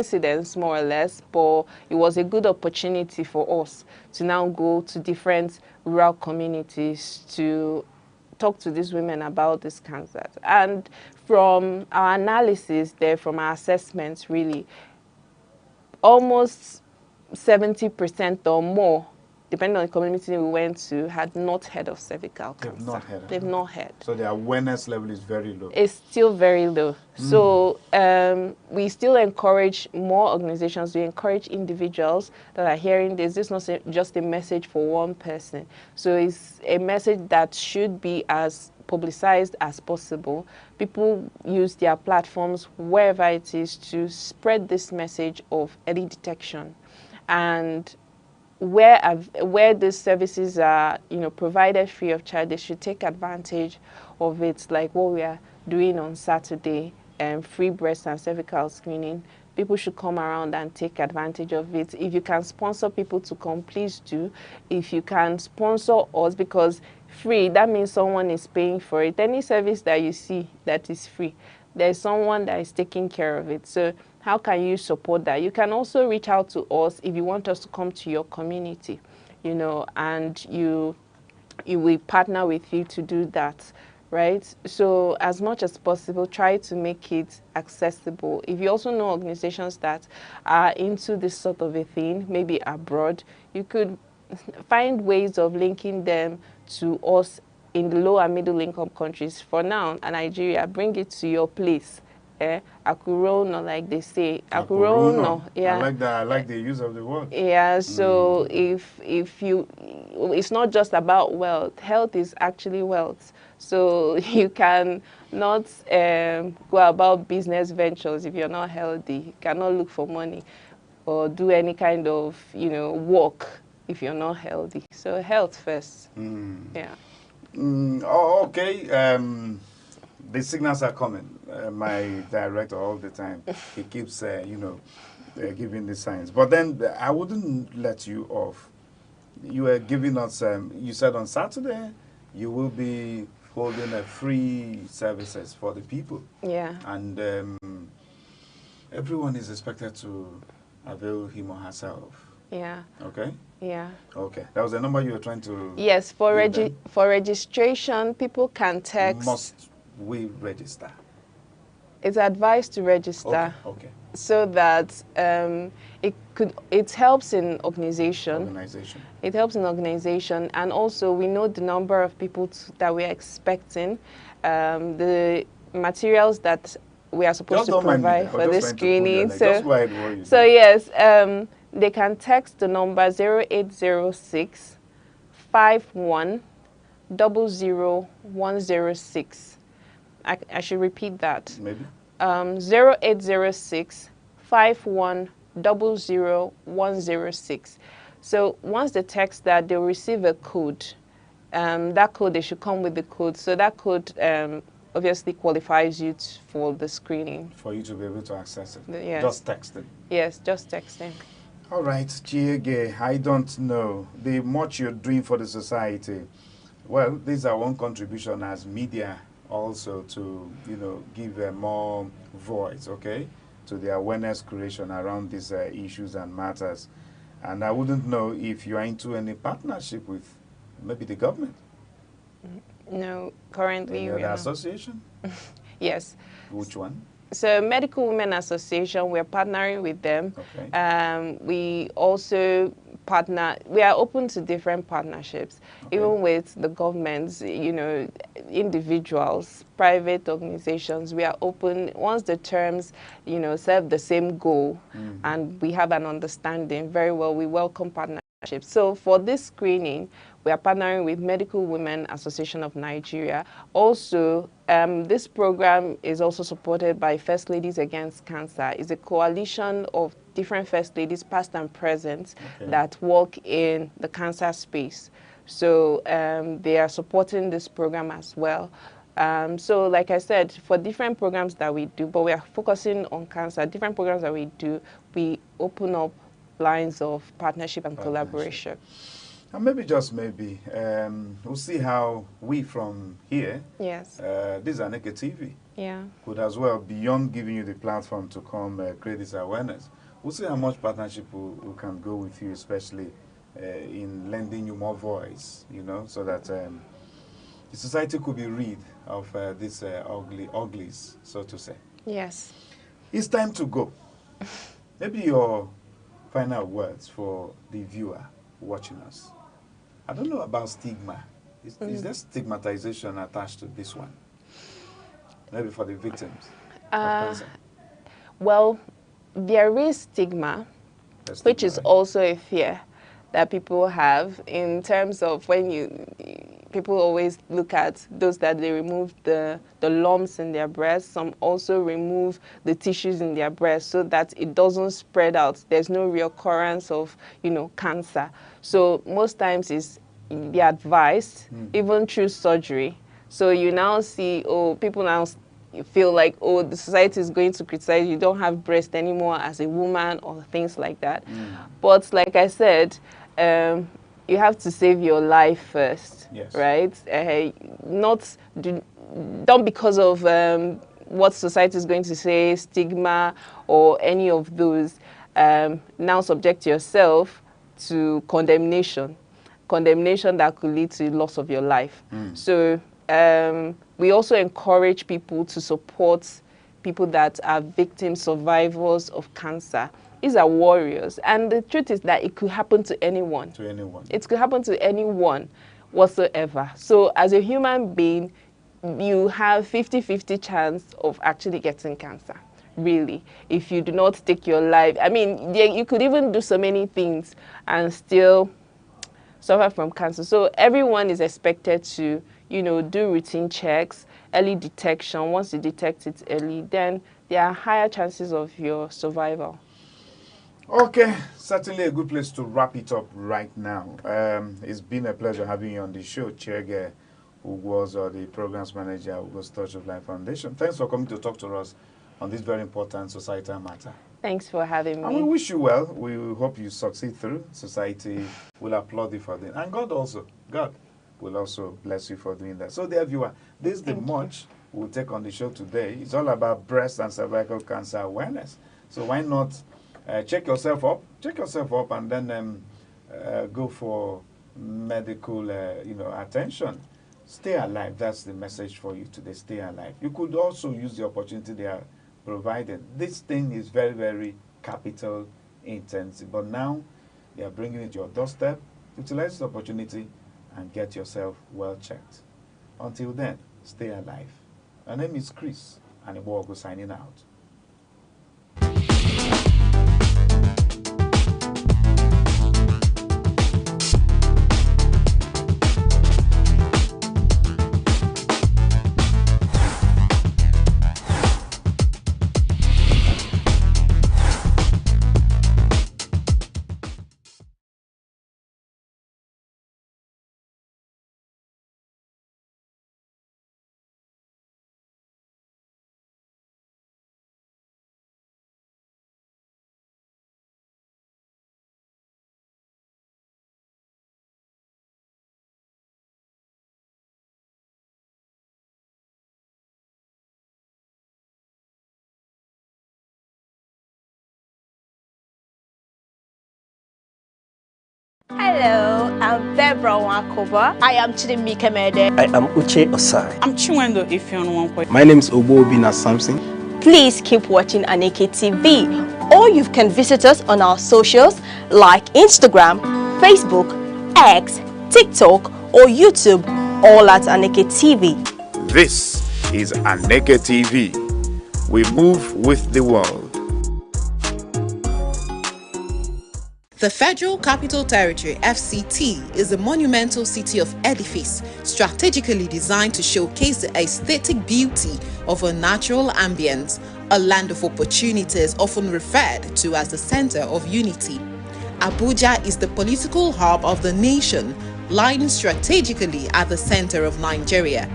coincidence, more or less, but it was a good opportunity for us to now go to different rural communities to talk to these women about this cancer. And from our analysis there, from our assessments, really, almost 70% or more, depending on the community we went to, had not heard of cervical cancer. They've not heard. They've not heard. So the awareness level is very low. It's still very low. So we still encourage more organizations. We encourage individuals that are hearing this. This is not just a message for one person. So it's a message that should be as publicized as possible. People use their platforms, wherever it is, to spread this message of early detection. And where these services are, provided free of charge, they should take advantage of it, like what we are doing on Saturday, free breast and cervical screening. People should come around and take advantage of it. If you can sponsor people to come, please do. If you can sponsor us, because free, that means someone is paying for it. Any service that you see that is free, there's someone that is taking care of it. So how can you support that? You can also reach out to us if you want us to come to your community, and we partner with you to do that, right? So as much as possible, try to make it accessible. If you also know organizations that are into this sort of a thing, maybe abroad, you could find ways of linking them to us in the low and middle income countries. For now, Nigeria, bring it to your place. Akurono, like they say. Akurono. Yeah. I like that. I like the use of the word. Yeah. So if you, it's not just about wealth. Health is actually wealth. So you can not go about business ventures if you're not healthy. You cannot look for money or do any kind of work if you're not healthy. So health first. Yeah. Okay. The signals are coming. My director all the time, he keeps, giving the signs. But then I wouldn't let you off. You were giving us, you said on Saturday, you will be holding a free services for the people. Yeah. And everyone is expected to avail him or herself. Yeah. Okay? Yeah. Okay. That was the number you were trying to... Yes, for registration, people can text... Must we register? It's advised to register. Okay. So that it helps in organization. It helps in organization, and also we know the number of people that we are expecting, the materials that we are supposed to provide for the screening. So yes, they can text the number 0806 51 00106. I should repeat that. Maybe. 0806 51 00106. So once they text that, they'll receive a code. That code, they should come with the code. So that code obviously qualifies you for the screening. For you to be able to access it. Yes. Just texting. Yes, just texting. All right, Chiege, I don't know the much you're doing for the society. Well, this is our own contribution as media also to, give more voice, okay, to the awareness creation around these issues and matters. And I wouldn't know if you are into any partnership with maybe the government. No, currently the association? Yes. Which one? So Medical Women Association, we're partnering with them. Okay. We also we are open to different partnerships, even with the governments, individuals, private organizations. We are open once the terms, serve the same goal and we have an understanding very well, we welcome partnerships. So for this screening, we are partnering with Medical Women Association of Nigeria. Also, this program is also supported by First Ladies Against Cancer. It's a coalition of different First Ladies, past and present, that work in the cancer space. So they are supporting this program as well. So like I said, for different programs that we do, but we are focusing on cancer, different programs that we do, we open up lines of partnership and collaboration. And maybe, just we'll see how we from here, yes, this is Aneke TV, Yeah. could as well, beyond giving you the platform to come create this awareness, we'll see how much partnership we can go with you, especially in lending you more voice, you know, so that the society could be rid of these uglies, so to say. Yes. It's time to go. Maybe your final words for the viewer watching us. I don't know about stigma. Is there stigmatization attached to this one? Maybe for the victims of cancer. Well, there is stigma, which is Right? also a fear that people have in terms of when people always look at those that they remove the lumps in their breast. Some also remove the tissues in their breast so that it doesn't spread out. There's no reoccurrence of, cancer. So most times it's the advice, even through surgery. So you now see, people now feel like, the society is going to criticize you don't have breast anymore as a woman or things like that. But like I said, you have to save your life first, Yes. right? Don't because of what society is going to say, stigma or any of those, now subject yourself to condemnation that could lead to loss of your life. So we also encourage people to support people that are victims, survivors of cancer. These are warriors. And the truth is that it could happen to anyone. To anyone. It could happen to anyone whatsoever. So as a human being, you have 50-50 chance of actually getting cancer. Really, if you do not take your life. I mean, you could even do so many things and still suffer from cancer. So everyone is expected to, do routine checks, early detection. Once you detect it early, then there are higher chances of your survival. Okay, certainly a good place to wrap it up right now. It's been a pleasure having you on the show, Chiege, who was the programs manager of Ugo's Touch of Life Foundation. Thanks for coming to talk to us on this very important societal matter. Thanks for having me. And we wish you well. We hope you succeed through. Society will applaud you for that. And God will also bless you for doing that. So, dear viewer, this is the much we'll take on the show today. It's all about breast and cervical cancer awareness. So why not check yourself up and then go for medical attention. Stay alive. That's the message for you today. Stay alive. You could also use the opportunity they are providing. This thing is very, very capital intensive, but now they are bringing it to your doorstep. Utilize the opportunity and get yourself well checked. Until then, stay alive. My name is Chris, and Iwogo signing out. Hello, I'm Debra Wakoba. I am Chidimike Mede. I am Uche Osai. I'm Chiwendo Ifeonwankwe. My name is Obobina Samson. Please keep watching Aneke TV, or you can visit us on our socials like Instagram, Facebook, X, TikTok, or YouTube, all at Aneke TV. This is Aneke TV. We move with the world. The Federal Capital Territory, FCT, is a monumental city of edifice strategically designed to showcase the aesthetic beauty of a natural ambience, a land of opportunities often referred to as the center of unity. Abuja is the political hub of the nation, lying strategically at the center of Nigeria.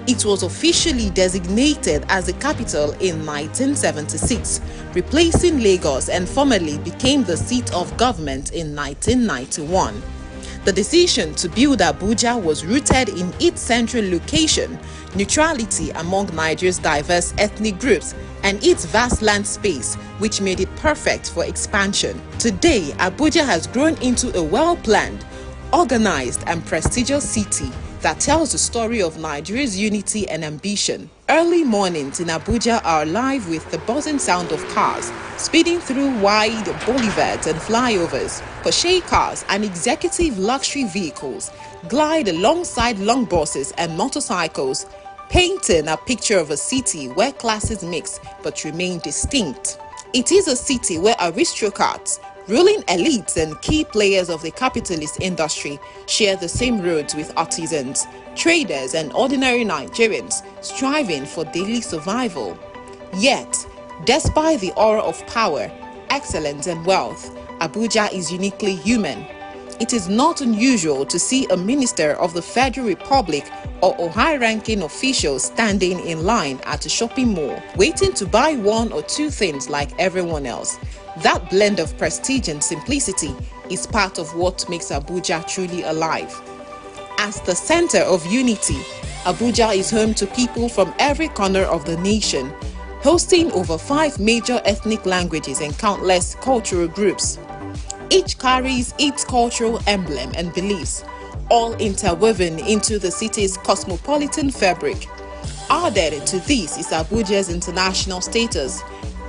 It was officially designated as the capital in 1976, replacing Lagos, and formally became the seat of government in 1991. The decision to build Abuja was rooted in its central location, neutrality among Nigeria's diverse ethnic groups, and its vast land space, which made it perfect for expansion. Today, Abuja has grown into a well-planned, organized, and prestigious city that tells the story of Nigeria's unity and ambition. Early mornings in Abuja are alive with the buzzing sound of cars speeding through wide boulevards and flyovers. Porsche cars and executive luxury vehicles glide alongside long buses and motorcycles, painting a picture of a city where classes mix but remain distinct. It is a city where aristocrats, ruling elites, and key players of the capitalist industry share the same roads with artisans, traders, and ordinary Nigerians striving for daily survival. Yet, despite the aura of power, excellence, and wealth, Abuja is uniquely human. It is not unusual to see a minister of the Federal Republic or a high-ranking official standing in line at a shopping mall, waiting to buy one or two things like everyone else. That blend of prestige and simplicity is part of what makes Abuja truly alive. As the center of unity, Abuja is home to people from every corner of the nation, hosting over 5 major ethnic languages and countless cultural groups. Each carries its cultural emblem and beliefs, all interwoven into the city's cosmopolitan fabric. Added to this is Abuja's international status.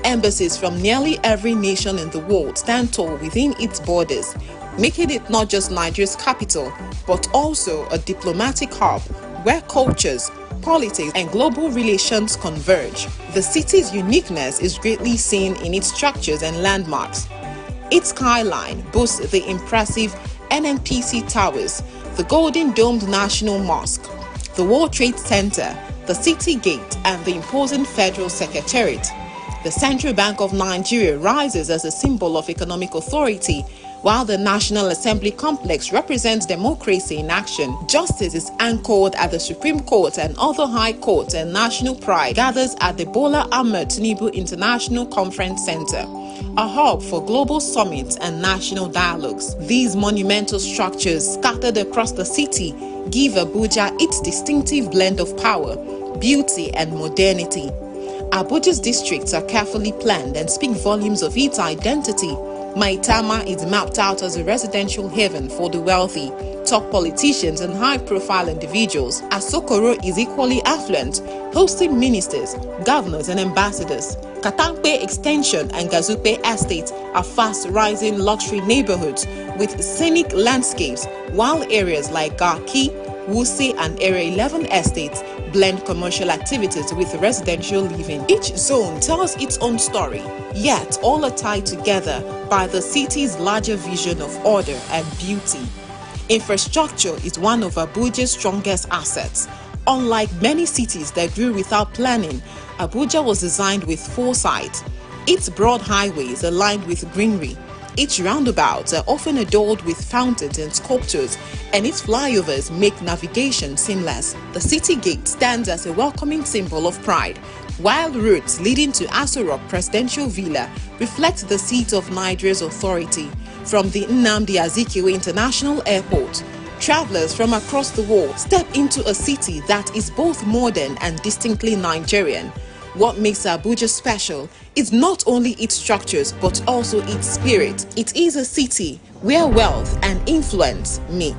Embassies from nearly every nation in the world stand tall within its borders, making it not just Nigeria's capital, but also a diplomatic hub where cultures, politics, and global relations converge. The city's uniqueness is greatly seen in its structures and landmarks. Its skyline boasts the impressive NNPC Towers, the Golden Domed National Mosque, the World Trade Center, the City Gate, and the imposing Federal Secretariat. The Central Bank of Nigeria rises as a symbol of economic authority, while the National Assembly complex represents democracy in action. Justice is anchored at the Supreme Court, and other high courts, and national pride gathers at the Bola Ahmed Tinubu International Conference Center, a hub for global summits and national dialogues. These monumental structures scattered across the city give Abuja its distinctive blend of power, beauty, and modernity. Abuja's districts are carefully planned and speak volumes of its identity. Maitama is mapped out as a residential haven for the wealthy, top politicians, and high-profile individuals. Asokoro is equally affluent, hosting ministers, governors, and ambassadors. Katampe Extension and Gazupe Estate are fast-rising luxury neighborhoods with scenic landscapes, while areas like Garki, Wuse, and Area 11 estates blend commercial activities with residential living. Each zone tells its own story, yet all are tied together by the city's larger vision of order and beauty. Infrastructure is one of Abuja's strongest assets. Unlike many cities that grew without planning, Abuja was designed with foresight. Its broad highways are lined with greenery. Its roundabouts are often adorned with fountains and sculptures, and its flyovers make navigation seamless. The city gate stands as a welcoming symbol of pride, while routes leading to Aso Rock Presidential Villa reflect the seat of Nigeria's authority. From the Nnamdi Azikiwe International Airport, travelers from across the world step into a city that is both modern and distinctly Nigerian. What makes Abuja special is not only its structures but also its spirit. It is a city where wealth and influence meet.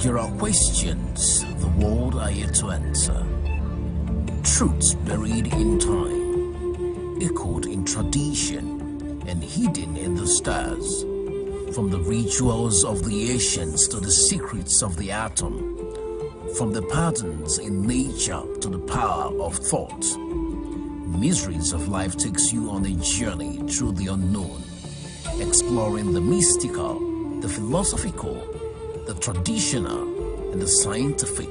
There are questions the world are yet to answer. Truths buried in time, echoed in tradition, and hidden in the stars. From the rituals of the ancients to the secrets of the atom, from the patterns in nature to the power of thought. Mysteries of Life takes you on a journey through the unknown, exploring the mystical, the philosophical, the traditional, and the scientific.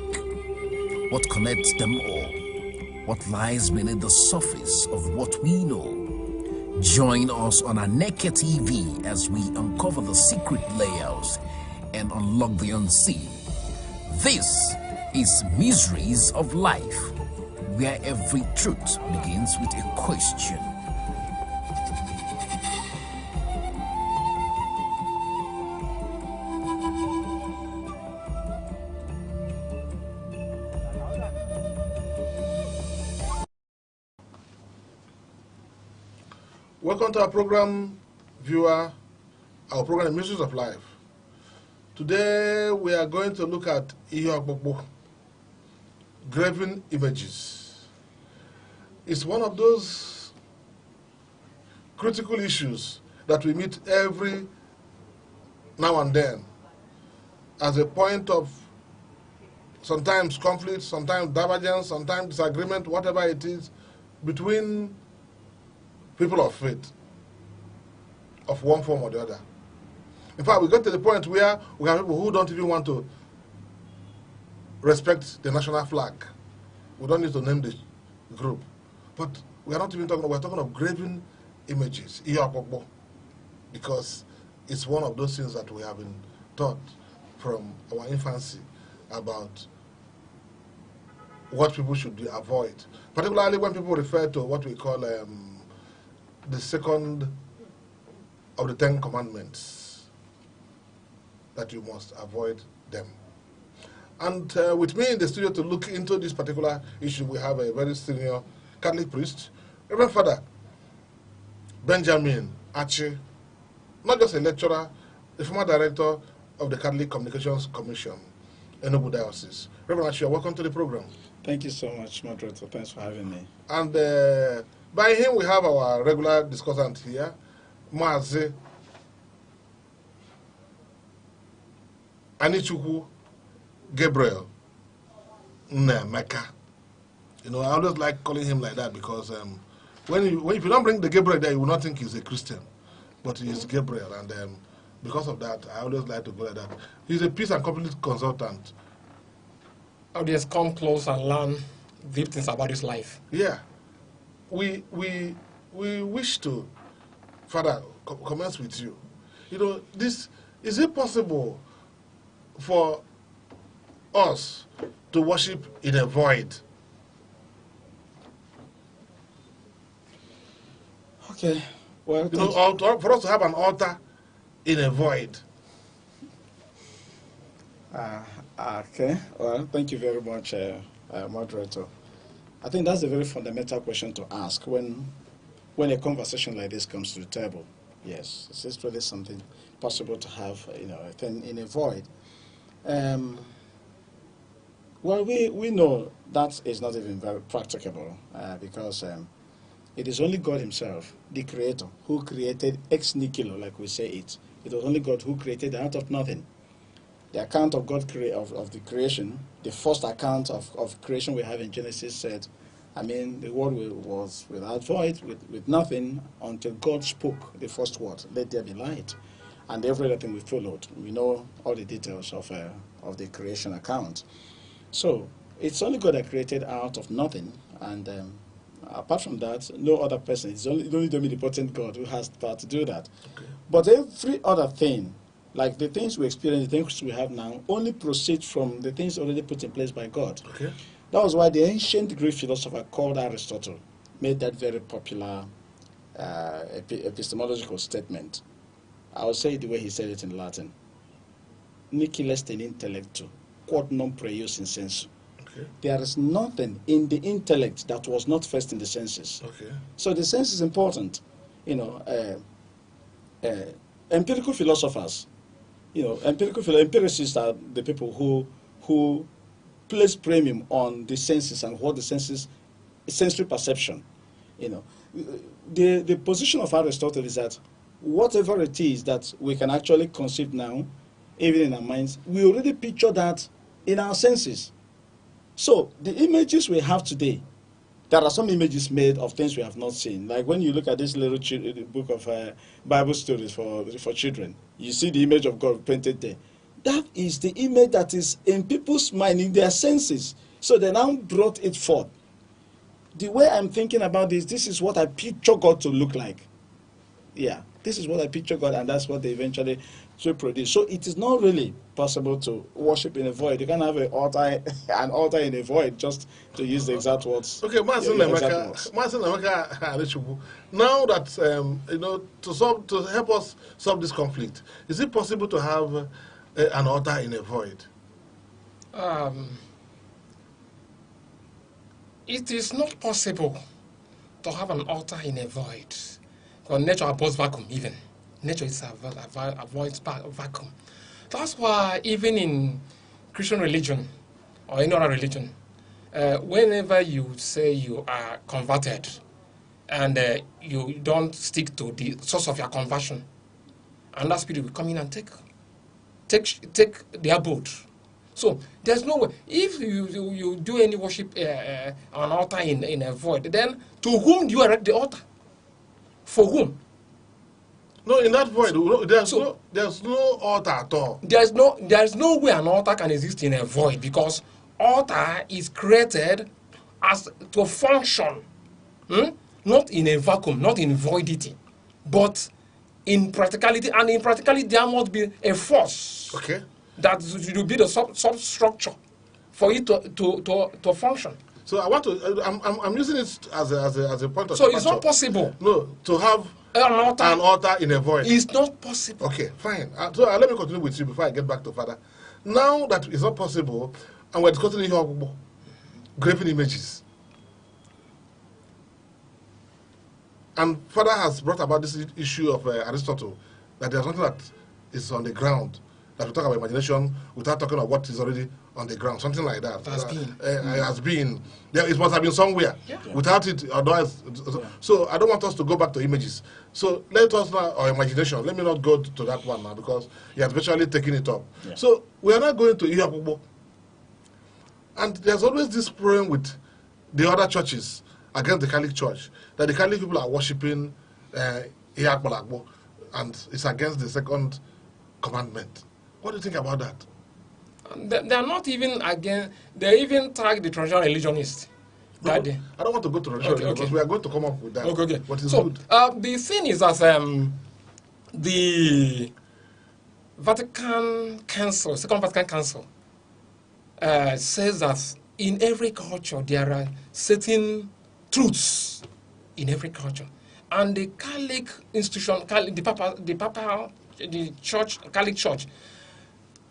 What connects them all? What lies beneath the surface of what we know? Join us on Aneke TV as we uncover the secret layers and unlock the unseen. This is Mysteries of Life, where every truth begins with a question. Welcome to our program, viewer, our program, Mysteries of Life. Today, we are going to look at graven images. It's one of those critical issues that we meet every now and then as a point of sometimes conflict, sometimes divergence, sometimes disagreement, whatever it is, between people of faith of one form or the other. In fact, we got to the point where we have people who don't even want to respect the national flag. We don't need to name the group. But we are not even talking, we're talking of graven images, because it's one of those things that we have been taught from our infancy about what people should avoid, particularly when people refer to what we call the second of the 10 commandments, that you must avoid them. And with me in the studio to look into this particular issue, we have a very senior Catholic priest, Reverend Father Benjamin Achi, not just a lecturer, the former director of the Catholic Communications Commission, Enugu Diocese. Reverend Achi, welcome to the program. Thank you so much, moderator. Thanks for having me. And by him, we have our regular discussant here, Mazi Anichukwu Gabriel Nnemeka. You know, I always like calling him like that because if you don't bring the Gabriel there, you will not think he's a Christian, but he is Gabriel, and because of that, I always like to go like that. He's a peace and conflict consultant. How do you come close and learn deep things about his life? Yeah, we wish to, Father, commence with you. You know, is it possible for us to worship in a void? Okay, well, you know, for us to have an altar in a void. Okay, well, thank you very much, moderator. I think that's a very fundamental question to ask when a conversation like this comes to the table. Yes, is this really something possible to have, you know, in a void? Well, we know that is not even very practicable because it is only God himself, the creator, who created ex nihilo, like we say it. It was only God who created out of nothing. The account of God of the creation, the first account of creation we have in Genesis said, I mean, the world was without void, with nothing, until God spoke the first word, let there be light. And every other thing we followed. We know all the details of the creation account. So it's only God that created out of nothing, and apart from that, no other person. It's only the omnipotent God who has the power to do that. Okay. But every other thing, like the things we experience, the things we have now, only proceed from the things already put in place by God. Okay. That was why the ancient Greek philosopher called Aristotle made that very popular epistemological statement. I will say it the way he said it in Latin. Nihil est in intellectu, quod non prius in sensu. Okay. There is nothing in the intellect that was not first in the senses. Okay. So the sense is important. You know, empirical philosophers, you know, empiricists are the people who place premium on the senses and what the senses, sensory perception. You know, the position of Aristotle is that whatever it is that we can actually conceive now, even in our minds, we already picture that in our senses. So the images we have today, there are some images made of things we have not seen. Like when you look at this little book of Bible stories for children, you see the image of God painted there. That is the image that is in people's mind, in their senses. So they now brought it forth. The way I'm thinking about this is what I picture God to look like. Yeah, this is what I picture God, and that's what they eventually should produce. So it is not really possible to worship in a void. You can't have an altar in a void, just to use the exact words. Okay, Master Nnemeka, now that you know, to help us solve this conflict, is it possible to have an altar in a void? It is not possible to have an altar in a void. Because nature avoids vacuum even. Nature is avoids vacuum. That's why even in Christian religion or any other religion, whenever you say you are converted and you don't stick to the source of your conversion, and that spirit will come in and take the abode. So there's no way. If you do any worship on altar in a void, then to whom do you erect the altar? For whom? No, in that void, there's no altar at all. There's no way an altar can exist in a void, because altar is created as to function, not in a vacuum, not in voidity, but in practicality. And in practicality, there must be a force. Okay. That will be the substructure for it to function. So I want to. I'm using it as a point of. So it's not possible. No, to have an altar in a void. It's not possible. Okay, fine. So let me continue with you before I get back to Father. Now that it's not possible, and we're discussing here graven images, and Father has brought about this issue of Aristotle, that there's something that is on the ground. That we talk about imagination without talking about what is already on the ground, something like that. It has been. It must have been somewhere. Yeah. Without it, otherwise. Yeah. So I don't want us to go back to images. So let us now, or imagination. Let me not go to that one now, because he has virtually taken it up. Yeah. So we are not going to Iyakubo. And there's always this problem with the other churches against the Catholic Church, that the Catholic people are worshipping Iyakubo, and it's against the second commandment. What do you think about that? They are not even against. They even tag the traditional religionists. No, I don't want to go to religion because we are going to come up with that. Okay. What is so good? The thing is that the Vatican Council, Second Vatican Council, says that in every culture there are certain truths in every culture, and the Catholic institution, the Church, Catholic Church,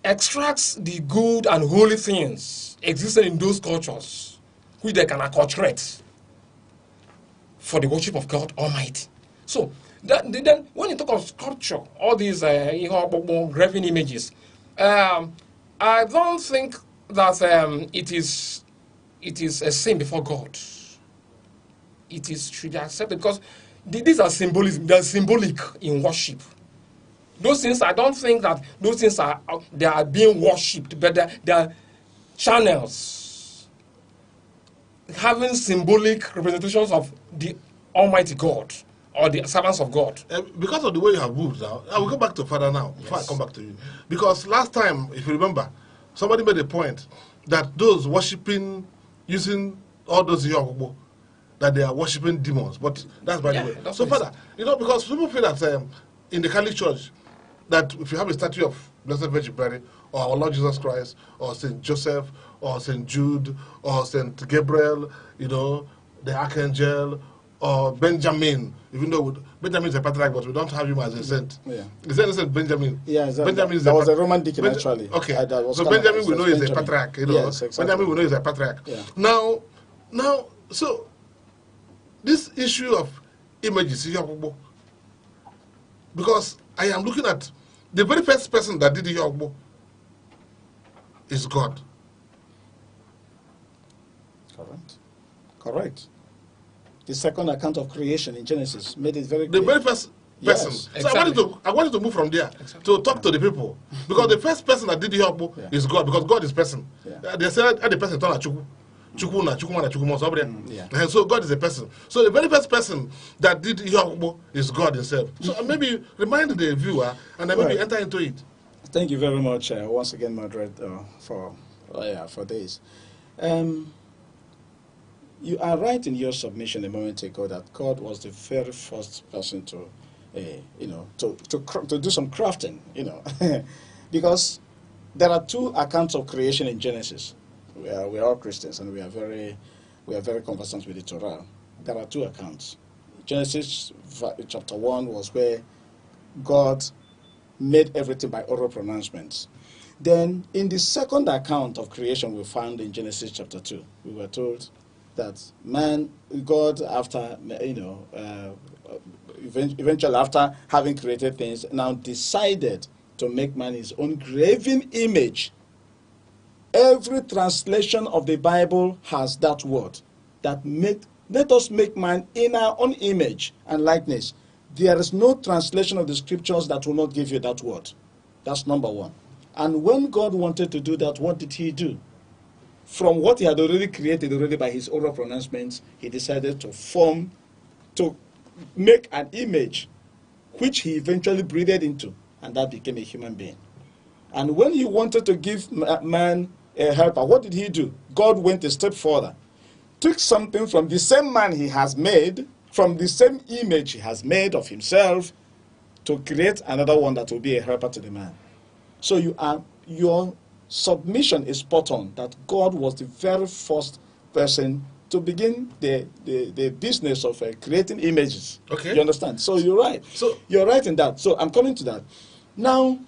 extracts the good and holy things existing in those cultures, which they can acculturate for the worship of God Almighty. So then when you talk of sculpture, all these graven images, I don't think that it is a sin before God. It should be accepted, because these are symbolism. They are symbolic in worship. Those things, I don't think that those things they are being worshipped, but they are channels having symbolic representations of the Almighty God or the servants of God. Because of the way you have moved now, I will go back to Father now before I come back to you. Because last time, if you remember, somebody made a point that those worshipping, using all those Yoruba, that they are worshipping demons. But that's by the way. So Father, because people feel that in the Catholic Church, that if you have a statue of Blessed Virgin Mary, or our Lord Jesus Christ, or St. Joseph, or St. Jude, or St. Gabriel, the Archangel, or Benjamin, even though Benjamin is a patriarch, but we don't have him as a saint. Yeah. Is there a Saint Benjamin? Yeah, exactly. That was a Roman deacon, actually. Okay, so Benjamin we know is a patriarch. Yes, exactly. Benjamin we know is a patriarch. Yeah. Now, so this issue of images, because I am looking at the very first person that did the Yogbo is God. Correct. The second account of creation in Genesis made it very clear. The very first person. Yes, so exactly. I wanted to move from there to talk to the people, because the first person that did the Yogbo is God, because God is person. Yeah. They said the person turn Chukwu. And so God is a person. So the very first person that did Yogbo is God himself. So maybe remind the viewer and then maybe enter into it. Thank you very much once again, Madrid, for this. You are right in your submission a moment ago that God was the very first person to do some crafting, because there are two accounts of creation in Genesis. We are all Christians, and we are very conversant with the Torah. There are two accounts. Genesis chapter 1 was where God made everything by oral pronouncements. Then in the second account of creation we found in Genesis chapter 2, we were told that God, after eventually after having created things, now decided to make man his own graven image. Every translation of the Bible has that word, that let us make man in our own image and likeness. There is no translation of the scriptures that will not give you that word. That's number one. And when God wanted to do that, what did he do? From what he had already created already by his oral pronouncements, he decided to make an image which he eventually breathed into, and that became a human being. And when he wanted to give man a helper, what did he do? God went a step further, took something from the same man he has made, from the same image he has made of himself, to create another one that will be a helper to the man. So your submission is spot on, that God was the very first person to begin the business of creating images. Okay. You understand? So you're right. So you're right in that. So I'm coming to that. Now,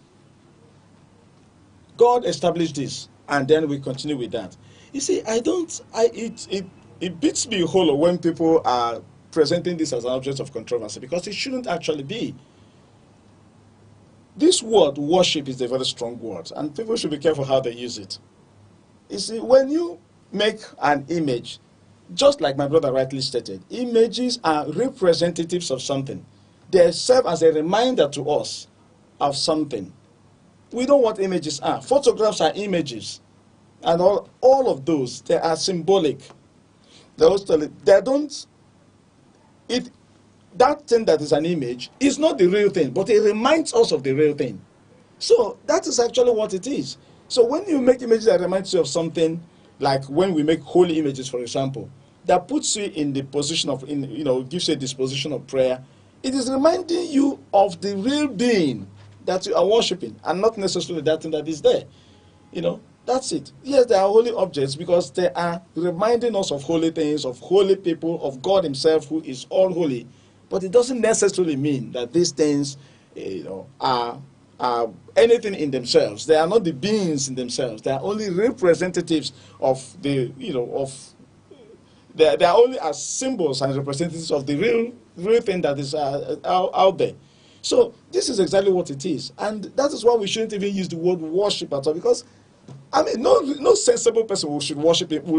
God established this, and then we continue with that. You see, it beats me hollow when people are presenting this as an object of controversy, because it shouldn't actually be. This word worship is a very strong word, and people should be careful how they use it. You see, when you make an image, just like my brother rightly stated, images are representatives of something. They serve as a reminder to us of something. We know what images are. Photographs are images, and all of those, they are symbolic. That thing that is an image is not the real thing, but it reminds us of the real thing. So that is actually what it is. So when you make images that reminds you of something, like when we make holy images, for example, that puts you in the position of, gives you a disposition of prayer, it is reminding you of the real being that you are worshiping, and not necessarily that thing that is there. That's it. Yes, they are holy objects because they are reminding us of holy things, of holy people, of God himself who is all holy. But it doesn't necessarily mean that these things, are anything in themselves. They are not the beings in themselves. They are only representatives of they are only as symbols and representatives of the real thing that is out there. So this is exactly what it is, and that is why we shouldn't even use the word worship at all, because no sensible person will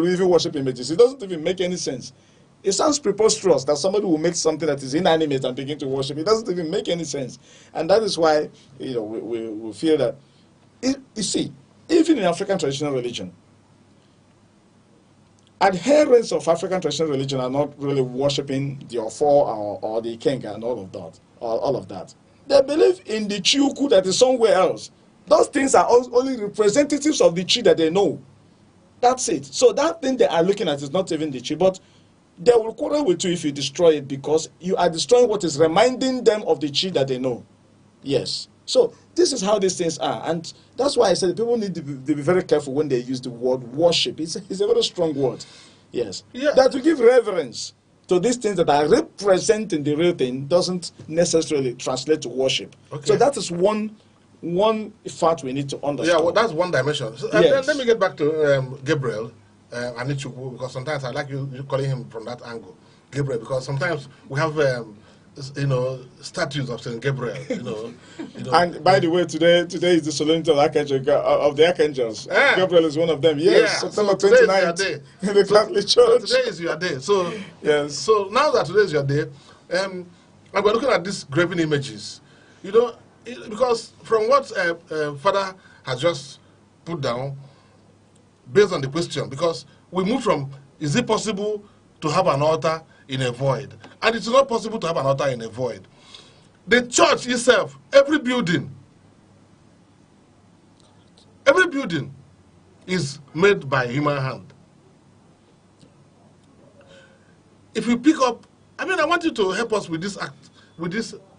even worship images. It doesn't even make any sense. It sounds preposterous that somebody will make something that is inanimate and begin to worship. It doesn't even make any sense. And that is why we feel that, you see, even in African traditional religion, adherents of African traditional religion are not really worshiping the Ofo or the Ikenga and all of that. They believe in the Chiuku that is somewhere else. Those things are only representatives of the Chi that they know. That's it. So that thing they are looking at is not even the Chi, but they will quarrel with you if you destroy it, because you are destroying what is reminding them of the Chi that they know. Yes. So this is how these things are. And that's why I said people need to be very careful when they use the word worship. It's a very strong word. Yes. Yeah. That to give reverence to these things that are representing the real thing doesn't necessarily translate to worship. Okay. So that is one fact we need to understand. Yeah, well, that's one dimension. So, yes. Let me get back to Gabriel. Anichukwu, because sometimes I like you calling him from that angle, Gabriel, because sometimes we have statues of Saint Gabriel. And by the way, today is the solemnity of the archangels. Gabriel is one of them. Yes, September 29th in the Catholic Church. So today is your day. So yes. So now that today is your day, and we're looking at these graven images, because from what Father has just put down, based on the question, because we move from, is it possible to have an altar in a void? And it's not possible to have an altar in a void. The church itself, every building is made by human hand. If we pick up, I want you to help us with this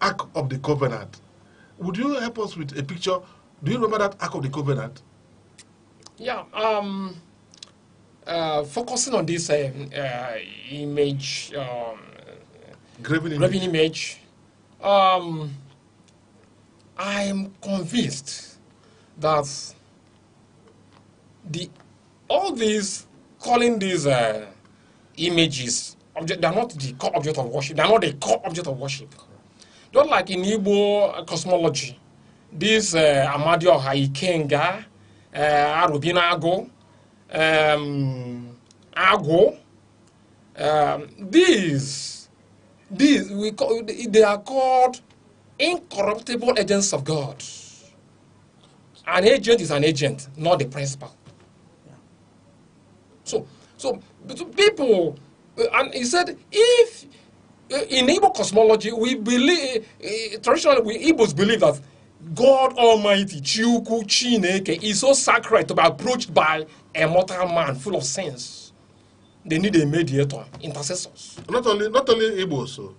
Ark of the Covenant. Would you help us with a picture? Do you remember that Ark of the Covenant? Yeah, focusing on this image, graven image, I'm convinced that all these calling these images, they are not the core object of worship. They are not the core object of worship. Just like in Igbo cosmology, this Amadioha, Ikenga, Arubinago, Ago, these they are called incorruptible agents of God. An agent is an agent, not the principal. So people, and he said, if in Igbo cosmology, we believe, traditionally, we Igbos believe that God Almighty, Chiuku Chineke, is so sacred to be approached by a mortal man full of sins. They need a mediator, intercessors. Not only Igbos, so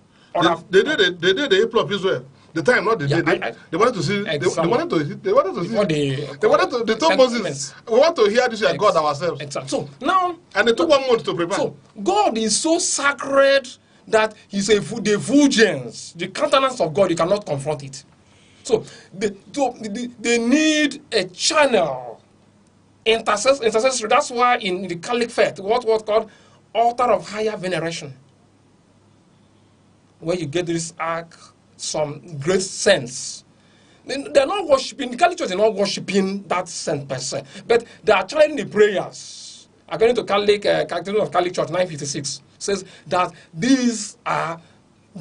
they did the people of Israel. The time, not the day. They wanted to see. They wanted to see. They told Moses, "We want to hear this. We are God ourselves." Exactly. So now, and they took 1 month to prepare. So God is so sacred that He's the effulgence, the countenance of God. You cannot confront it. So they need a channel, intercessory. That's why in the Catholic faith, what was called altar of higher veneration, where you get this ark. Some great sense. They're not worshiping, the Catholic Church is not worshiping that sense per se, but they are channeling the prayers. According to Catechism of Catholic Church 956, says that these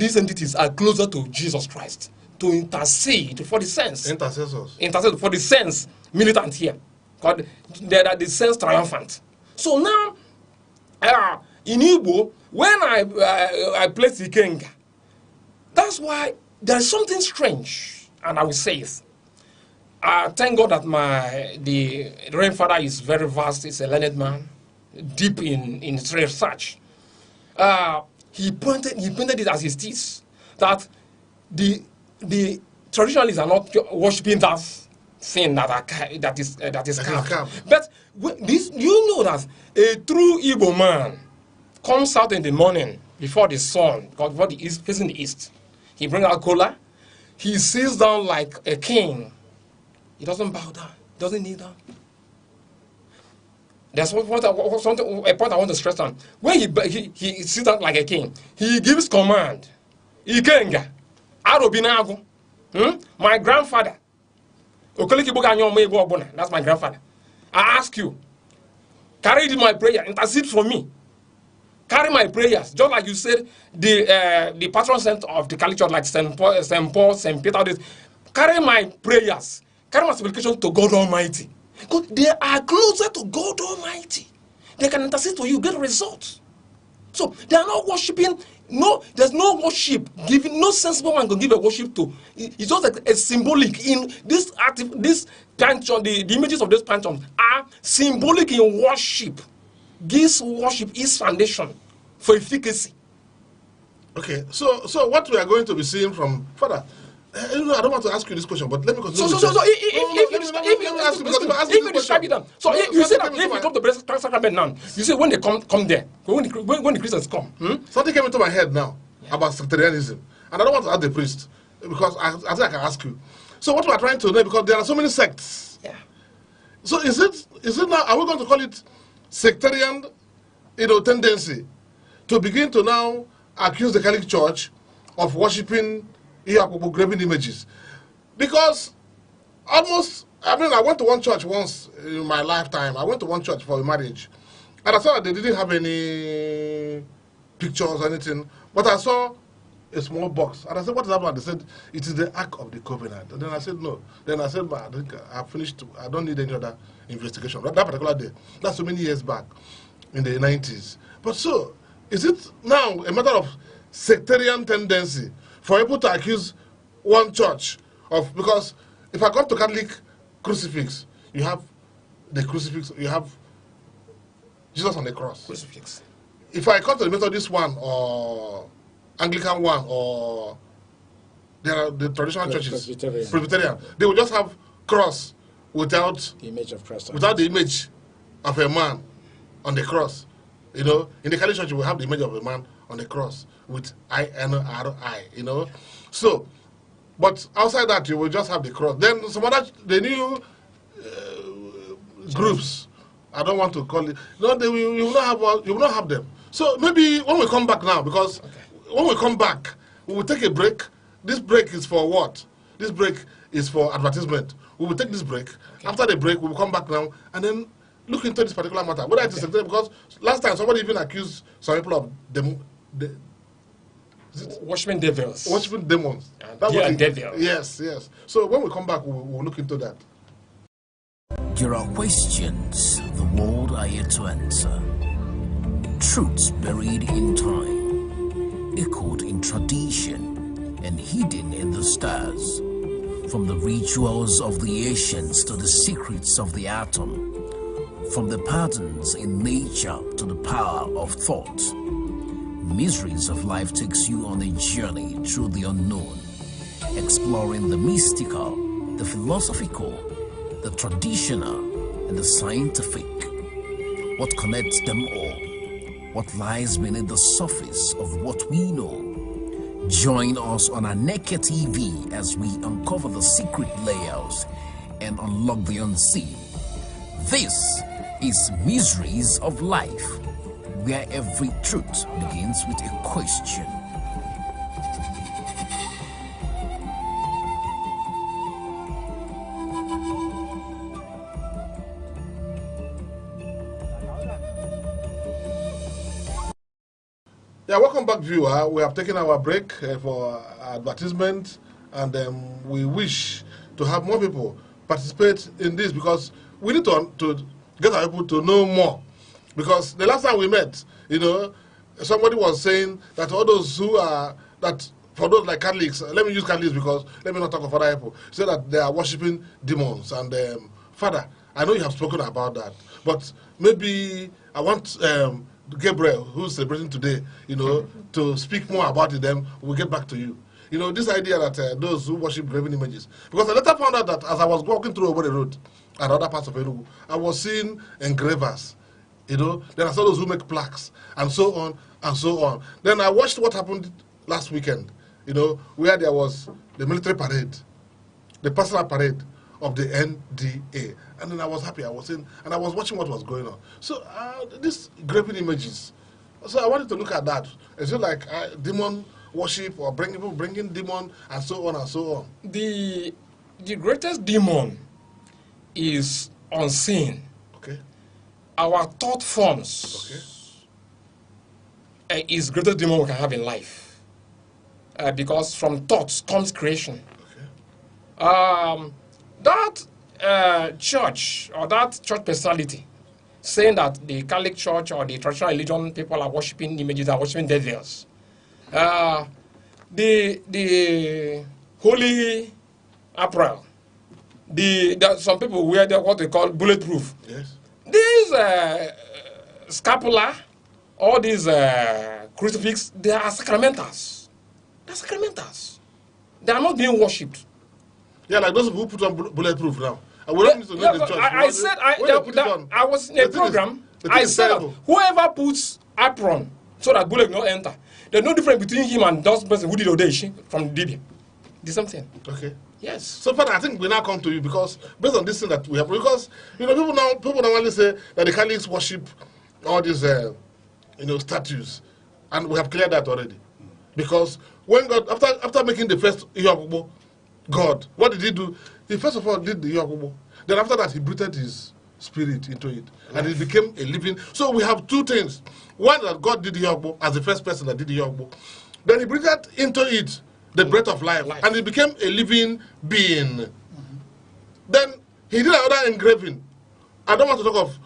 entities are closer to Jesus Christ to intercede for the sense. Intercessors. Intercede for the sense militant here. God, they are the sense triumphant. So now, in Igbo, when I place the Ikenga, that's why there's something strange, and I will say it. Thank God that the Reverend Father is very vast. He's a learned man, deep in research. He pointed it as his thesis that the traditionalists are not worshiping that thing that is carved. But you know that a true Igbo man comes out in the morning before the sun, before the east, facing the east. He brings out cola. He sits down like a king. He doesn't bow down. He doesn't kneel down. That's a point I want to stress on. When he sits down like a king, he gives command. Ikenga, Arobinago, my grandfather. That's my grandfather. I ask you, carry my prayer, intercede for me. Carry my prayers, just like you said, the patron saint of the Catholic Church, like Saint Paul, Saint Peter. Carry my prayers, carry my supplication to God Almighty. Because they are closer to God Almighty. They can intercede for you, get results. So they are not worshiping. No, there's no worship. No sensible man can give a worship to. It's just like a symbolic in this pantheon. The images of this pantheon are symbolic in worship. This worship is foundation for efficacy. Okay, so what we are going to be seeing from Father, I don't want to ask you this question, but let me continue. If you describe it down, so you say that if you come to the sacrament now, you say when they come there, when the Christians come, something came into my head now about sectarianism, and I don't want to ask the priest because I think I can ask you. So what we are trying to know, because there are so many sects. Yeah. So is it now? Are we going to call it sectarian, tendency to begin to now accuse the Catholic Church of worshiping graven images? Because I went to one church once in my lifetime. I went to one church for a marriage, and I saw that they didn't have any pictures or anything, but I saw a small box, and I said, "What is that one?" They said, "It is the Ark of the Covenant." And then I said, "No." Then I said, "I think I've finished. I don't need any other investigation." That particular day, that's so many years back, in the 90s. But so, is it now a matter of sectarian tendency for people to accuse one church of, because if I come to Catholic crucifix, you have the crucifix, you have Jesus on the cross. Crucifix. If I come to the Methodist one or Anglican one or the traditional churches, Presbyterian, they will just have cross without the image of Christ, without the image of a man on the cross. In the Catholic Church, we have the image of a man on the cross with I-N-R-I, So, but outside that, you will just have the cross. Then the new groups, I don't want to call it, you will not have them. So maybe when we come back now, because when we come back, we will take a break, this break is for what? This break is for advertisement. We will take this break. Okay. After the break, we will come back now and then look into this particular matter. Whether it is because last time somebody even accused some people of worshiping devils. Worshiping demons. Devils. Yes, yes. So when we come back, we'll look into that. There are questions the world are yet to answer. Truths buried in time, echoed in tradition, and hidden in the stars. From the rituals of the ancients to the secrets of the atom, from the patterns in nature to the power of thought, Mysteries of Life takes you on a journey through the unknown, exploring the mystical, the philosophical, the traditional, and the scientific. What connects them all? What lies beneath the surface of what we know? Join us on Aneke TV as we uncover the secret layers and unlock the unseen. This is Mysteries of Life, where every truth begins with a question. Yeah, welcome back, viewer. We have taken our break for advertisement, and we wish to have more people participate in this because we need to get our people to know more. Because the last time we met, you know, somebody was saying that all those who are, that for those like Catholics, let me use Catholics because let me not talk of other people, say that they are worshiping demons. And Father, I know you have spoken about that, but maybe I want Gabriel, who's celebrating today, you know, to speak more about it. Then we'll get back to you. You know, this idea that those who worship graven images, because I later found out that as I was walking through over the road and other parts of Enugu, I was seeing engravers. You know, then I saw those who make plaques and so on and so on. Then I watched what happened last weekend, you know, where there was the military parade, the personal parade of the NDA. And then I was happy. I was in, and I was watching what was going on. So these graven images. So I wanted to look at that. Is it like demon worship or bringing demon and so on and so on? The greatest demon is unseen. Okay. Our thought forms is greatest demon we can have in life, because from thoughts comes creation. Okay. That church or that church personality saying that the Catholic Church or the traditional religion people are worshiping images, are worshiping devils. The holy apparel, some people wear what they call bulletproof. Yes. These scapula, all these crucifix, they are sacramentals. They're sacramentals. They are not being worshipped. Yeah, like those who put on bulletproof now. And we don't need to know the church. I was in a program. I said that whoever puts apron so that bullet will not enter, there's no difference between him and those person who did Odeshi from Didi. The same thing. Okay. Yes. So, Father, I think we now come to you because based on this thing that we have, because you know people normally say that the Catholics worship all these statues, and we have cleared that already. Because when God after making the first Iyakubo, God, what did he do? He first of all did the Iyakubo. Then after that he breathed his spirit into it, and it became a living. So we have two things: one, that God did the Iyakubo as the first person that did the Iyakubo. Then he breathed into it the breath of life, and it became a living being. Then he did another engraving. I don't want to talk of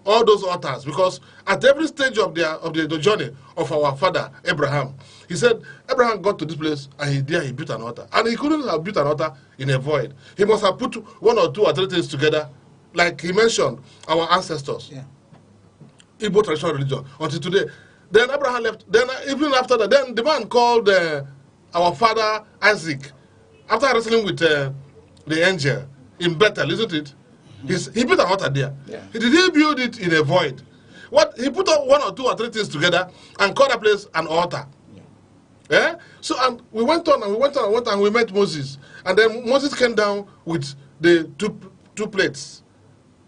all those altars, because at every stage of the journey of our father Abraham, he said Abraham got to this place and he built an altar, and he couldn't have built an altar in a void. He must have put one or two or three things together, like he mentioned our ancestors. Yeah. Igbo traditional religion until today. Then Abraham left. Then even after that, then the man called our father Isaac, after wrestling with the angel in Bethel, isn't it? He built an altar there. Yeah. Did he build it in a void? What he put up one or two or three things together and called that place an altar. Yeah. So and we went on and we went on and went on and we met Moses, and then Moses came down with the two plates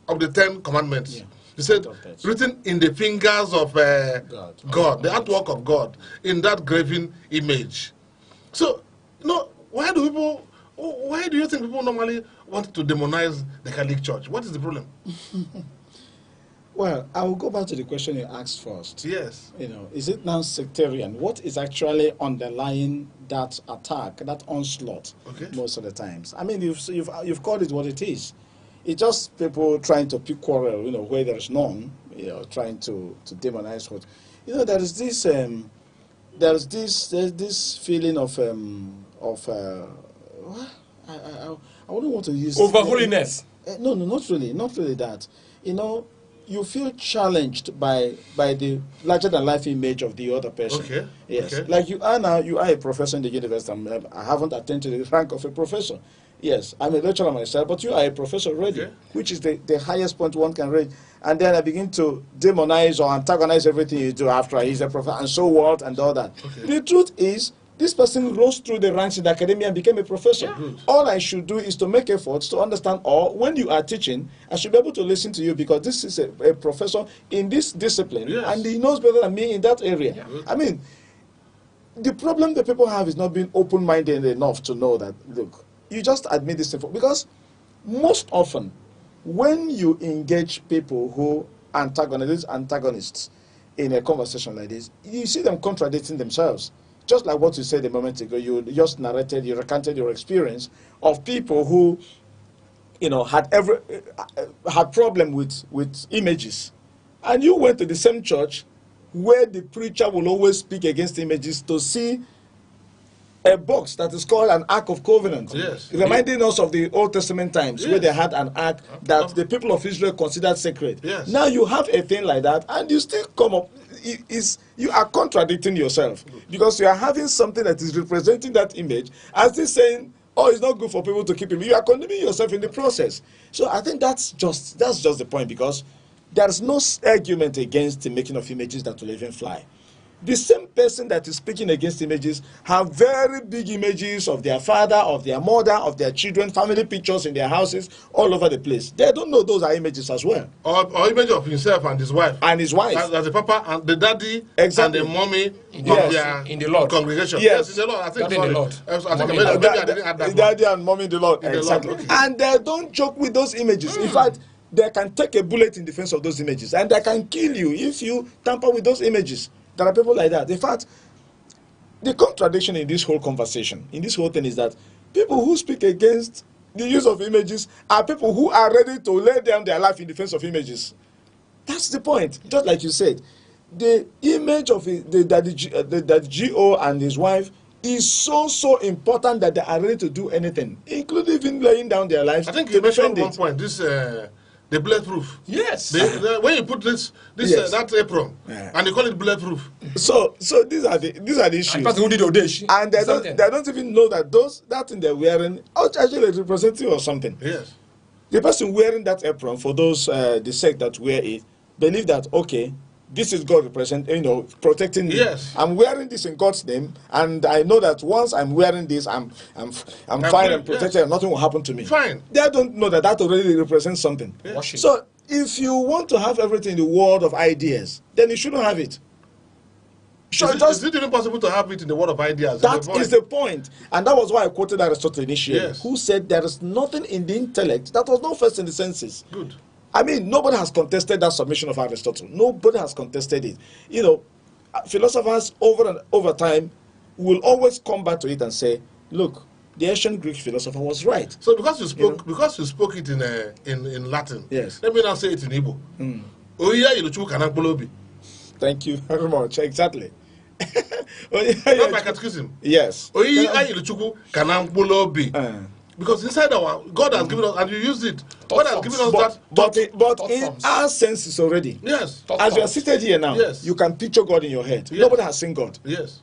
of the 10 commandments. Yeah. He said, written in the fingers of God, the artwork of God, in that graven image. So No, why do you think people normally want to demonize the Catholic Church? What is the problem? Well, I will go back to the question you asked first. Yes. You know, is it now sectarian? What is actually underlying that attack, that onslaught? Okay. Most of the times, I mean, you've called it what it is. It's just people trying to pick quarrel, you know, where there is none. You know, trying to demonize what. You know, there's this feeling of what? I wouldn't want to use over holiness. No, not really that. You know, you feel challenged by the larger than life image of the other person. Okay. Yes. Okay. Like you are now, you are a professor in the university. I haven't attained to the rank of a professor. Yes, I'm a lecturer myself, but you are a professor already, Okay. which is the highest point one can reach. And then I begin to demonize or antagonize everything you do after he's a professor and so what and all that. Okay. The truth is, this person rose through the ranks in the academia and became a professor. Yeah. Good. All I should do is to make efforts to understand, or when you are teaching, I should be able to listen to you because this is a professor in this discipline, Yes. and he knows better than me in that area. Yeah. I mean, the problem that people have is not being open-minded enough to know that, look, you just admit this because most often when you engage people who antagonists in a conversation like this, you see them contradicting themselves. Just like what you said a moment ago, you just narrated, you recanted your experience of people who, you know, had problem with images, and you went to the same church where the preacher will always speak against images to see a box that is called an Ark of Covenant, Yes. reminding us of the Old Testament times, Yes. where they had an ark that the people of Israel considered sacred. Yes. Now you have a thing like that, and you still come up. You are contradicting yourself because you are having something that is representing that image as this saying, "Oh, it's not good for people to keep it." You are condemning yourself in the process. So I think that's just the point, because there is no argument against the making of images that will even fly. The same person that is speaking against images have very big images of their father, of their mother, of their children, family pictures in their houses all over the place. They don't know those are images as well. Or image of himself and his wife. And his wife. As the papa and the daddy Exactly. and the mommy Yes. of their In the Lord. congregation. Yes. in the Lord. I think Daddy in the sorry. Lord. I think Mommy maybe in the I didn't add that one. Daddy and mommy in the Lord. In the Exactly. Lord, okay. And they don't joke with those images. In fact, they can take a bullet in defense of those images, and they can kill you if you tamper with those images. There are people like that. In fact, the contradiction in this whole conversation, in this whole thing, is that people who speak against the use of images are people who are ready to lay down their life in defense of images. That's the point. Just like you said, the image of the GO and his wife is so important that they are ready to do anything, including even laying down their lives. I think to you mentioned defend one it. point. This the bulletproof. Yes. When you put this Yes. that apron and they call it bulletproof. So these are the issues. Person who did Odesh. And they don't even know that that thing they're wearing actually representing or something. Yes. The person wearing that apron, for those the sect that wear it, believe that, okay, this is God protecting me. Yes. I'm wearing this in God's name, and I know that once I'm wearing this, I'm fine free, and protected, yes. and nothing will happen to me. Fine. They don't know that already represents something. Worship. So if you want to have everything in the world of ideas, then you shouldn't have it. So Is it even possible to have it in the world of ideas? that is the point. And that was why I quoted Aristotle initially, Yes. who said there is nothing in the intellect that was not first in the senses. Good. I mean, nobody has contested that submission of Aristotle. Nobody has contested it. You know, philosophers over time will always come back to it and say, look, the ancient Greek philosopher was right. So because you spoke it in Latin, Yes. let me now say it in Igbo. Oya iluchukwu kana mkpụrụ obi. Thank you very much. Exactly. Not my catechism. Yes. Oya iluchukwu kana mkpụrụ obi. Because inside God has given us, and you used it. God has given us that. But thought in forms. our senses already. Yes. As you are seated here now, Yes. you can picture God in your head. Yes. Nobody has seen God. Yes.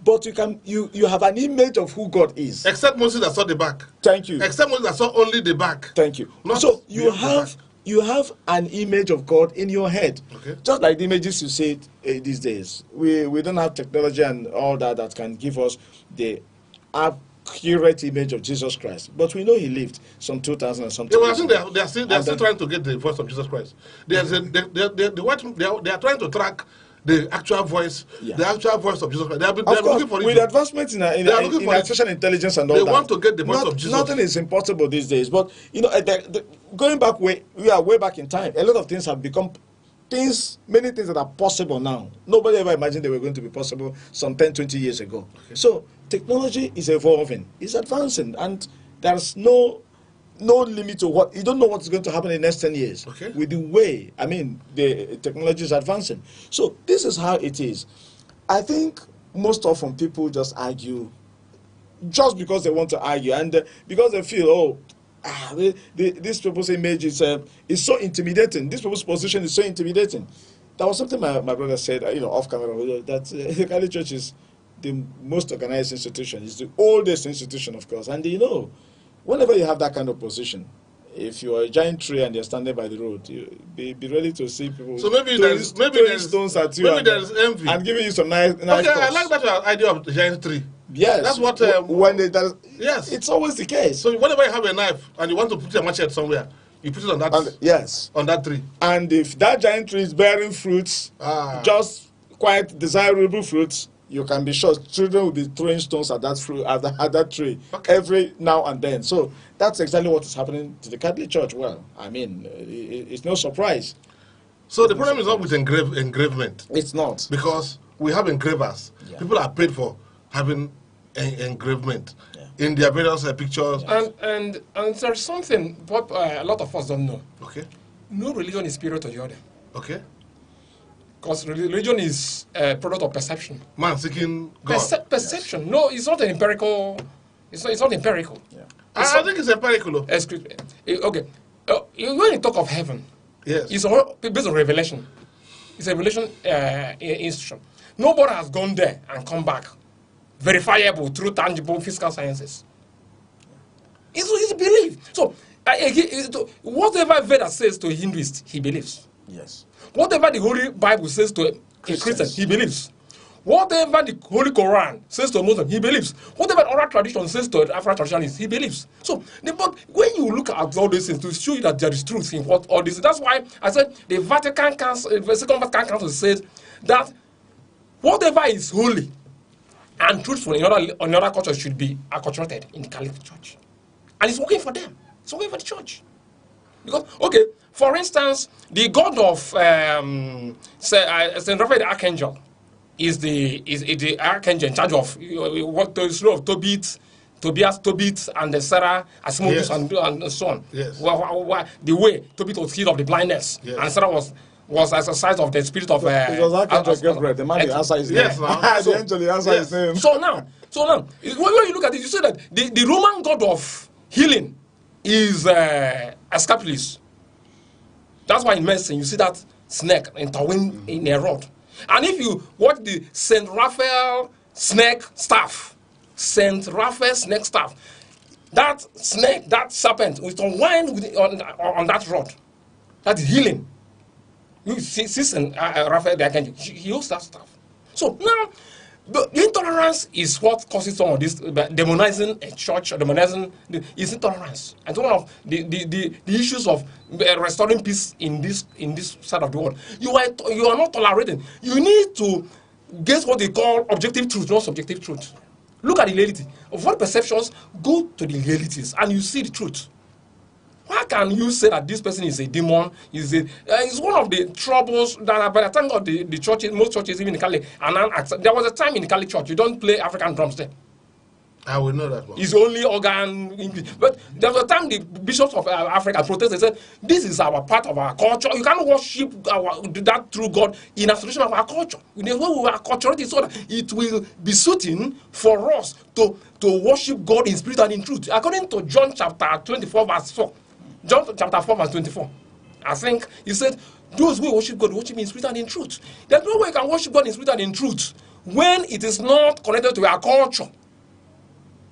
But you have an image of who God is. Except Moses that saw the back. Thank you. Except Moses that saw only the back. Thank you. Not So you beyond the have back. you have an image of God in your head. Okay. Just like the images you see these days. We don't have technology and all that can give us the accurate image of Jesus Christ. But we know he lived some 2,000 and something. Yeah, well, I think years they are still And trying to get the voice of Jesus Christ. They are trying to track the actual voice, the actual voice of Jesus Christ. They are looking for it. With advancements in artificial intelligence and all that, they want to get the voice of Jesus. Nothing is impossible these days. But you know, going back we are way back in time. A lot of things have become many things that are possible now. Nobody ever imagined they were going to be possible some 10, 20 years ago. Okay. So technology is evolving, it's advancing, and there's no limit to what, you don't know what's going to happen in the next 10 years. Okay. With the way, the technology is advancing. So this is how it is. I think most often people just argue just because they want to argue, and because they feel, this people's image is so intimidating. This people's position is so intimidating. That was something my brother said, off camera, that the Catholic Church is the most organized institution. It's the oldest institution, of course. And whenever you have that kind of position, if you are a giant tree and you're standing by the road, you be ready to see people. So maybe there's stones at you. Maybe there's envy and giving you some nice. Okay, thoughts. I like that idea of the giant tree. Yes, that's what. Yes, it's always the case. So whenever you have a knife and you want to put your machete somewhere, you put it on that. On that tree. And if that giant tree is bearing fruits, just quite desirable fruits, you can be sure children will be throwing stones at that fruit, at that tree, every now and then. So that's exactly what is happening to the Catholic Church. Well, it's no surprise. So the problem is not with engravement. It's not. Because we have engravers. Yeah. People are paid for having engravement in their various pictures. And there's something what a lot of us don't know. Okay. No religion is superior to the other. Okay. Because religion is a product of perception. Man seeking God. Perception. Yes. No, it's not an empirical. It's not empirical. Yeah. I think it's empirical. Okay. When you talk of heaven, yes, it's all based on revelation. It's a revelation institution. Nobody has gone there and come back verifiable through tangible physical sciences. It's belief. So whatever Veda says to a Hinduist, he believes. Yes. Whatever the Holy Bible says to a Christian, he believes. Whatever the Holy Quran says to a Muslim, he believes. Whatever oral tradition says to an Afro traditionalist, he believes. So, but when you look at all these things to show you that there is truth in what all this, that's why I said the Vatican Council, the Second Vatican Council says that whatever is holy and truthful in other cultures should be acculturated in the Catholic Church, and it's working for them. It's working for the church. Because, okay, for instance, the god of Saint Raphael the Archangel is the archangel in charge of what the story of Tobias, and the Sarah, Asmodeus, and so on. Yes. The way Tobit was healed of the blindness, and Sarah was exercised of the spirit of. It was Archangel Gabriel, the man who answered his name. Yes, the angel who answered his name. So now, when you look at it, you see that the Roman god of healing is Asclepius. That's why in medicine you see that snake entwined in a rod. And if you watch the Saint Raphael snake staff, that snake, that serpent, was unwind on that rod. That is healing. You see Saint Raphael the Archangel, he holds that staff. So now, the intolerance is what causes some of this demonizing a church, demonizing is intolerance. And one of the issues of restoring peace in this side of the world. You are not tolerating. You need to get what they call objective truth, not subjective truth. Look at the reality. Of what perceptions, go to the realities and you see the truth. Why can you say that this person is a demon? It's one of the troubles that by the time of the churches, most churches, even in Cali, there was a time in the Cali church, you don't play African drums there. I will know that one. It's only organ English. But there was a time the bishops of Africa protested. They said, this is our part of our culture. You can't worship that true God in association of our culture. We are acculturated so that it will be suiting for us to worship God in spirit and in truth. According to John chapter 24 verse 4. John chapter 4 verse 24. I think he said, those who worship God worship in spirit and in truth. There's no way you can worship God in spirit and in truth when it is not connected to our culture.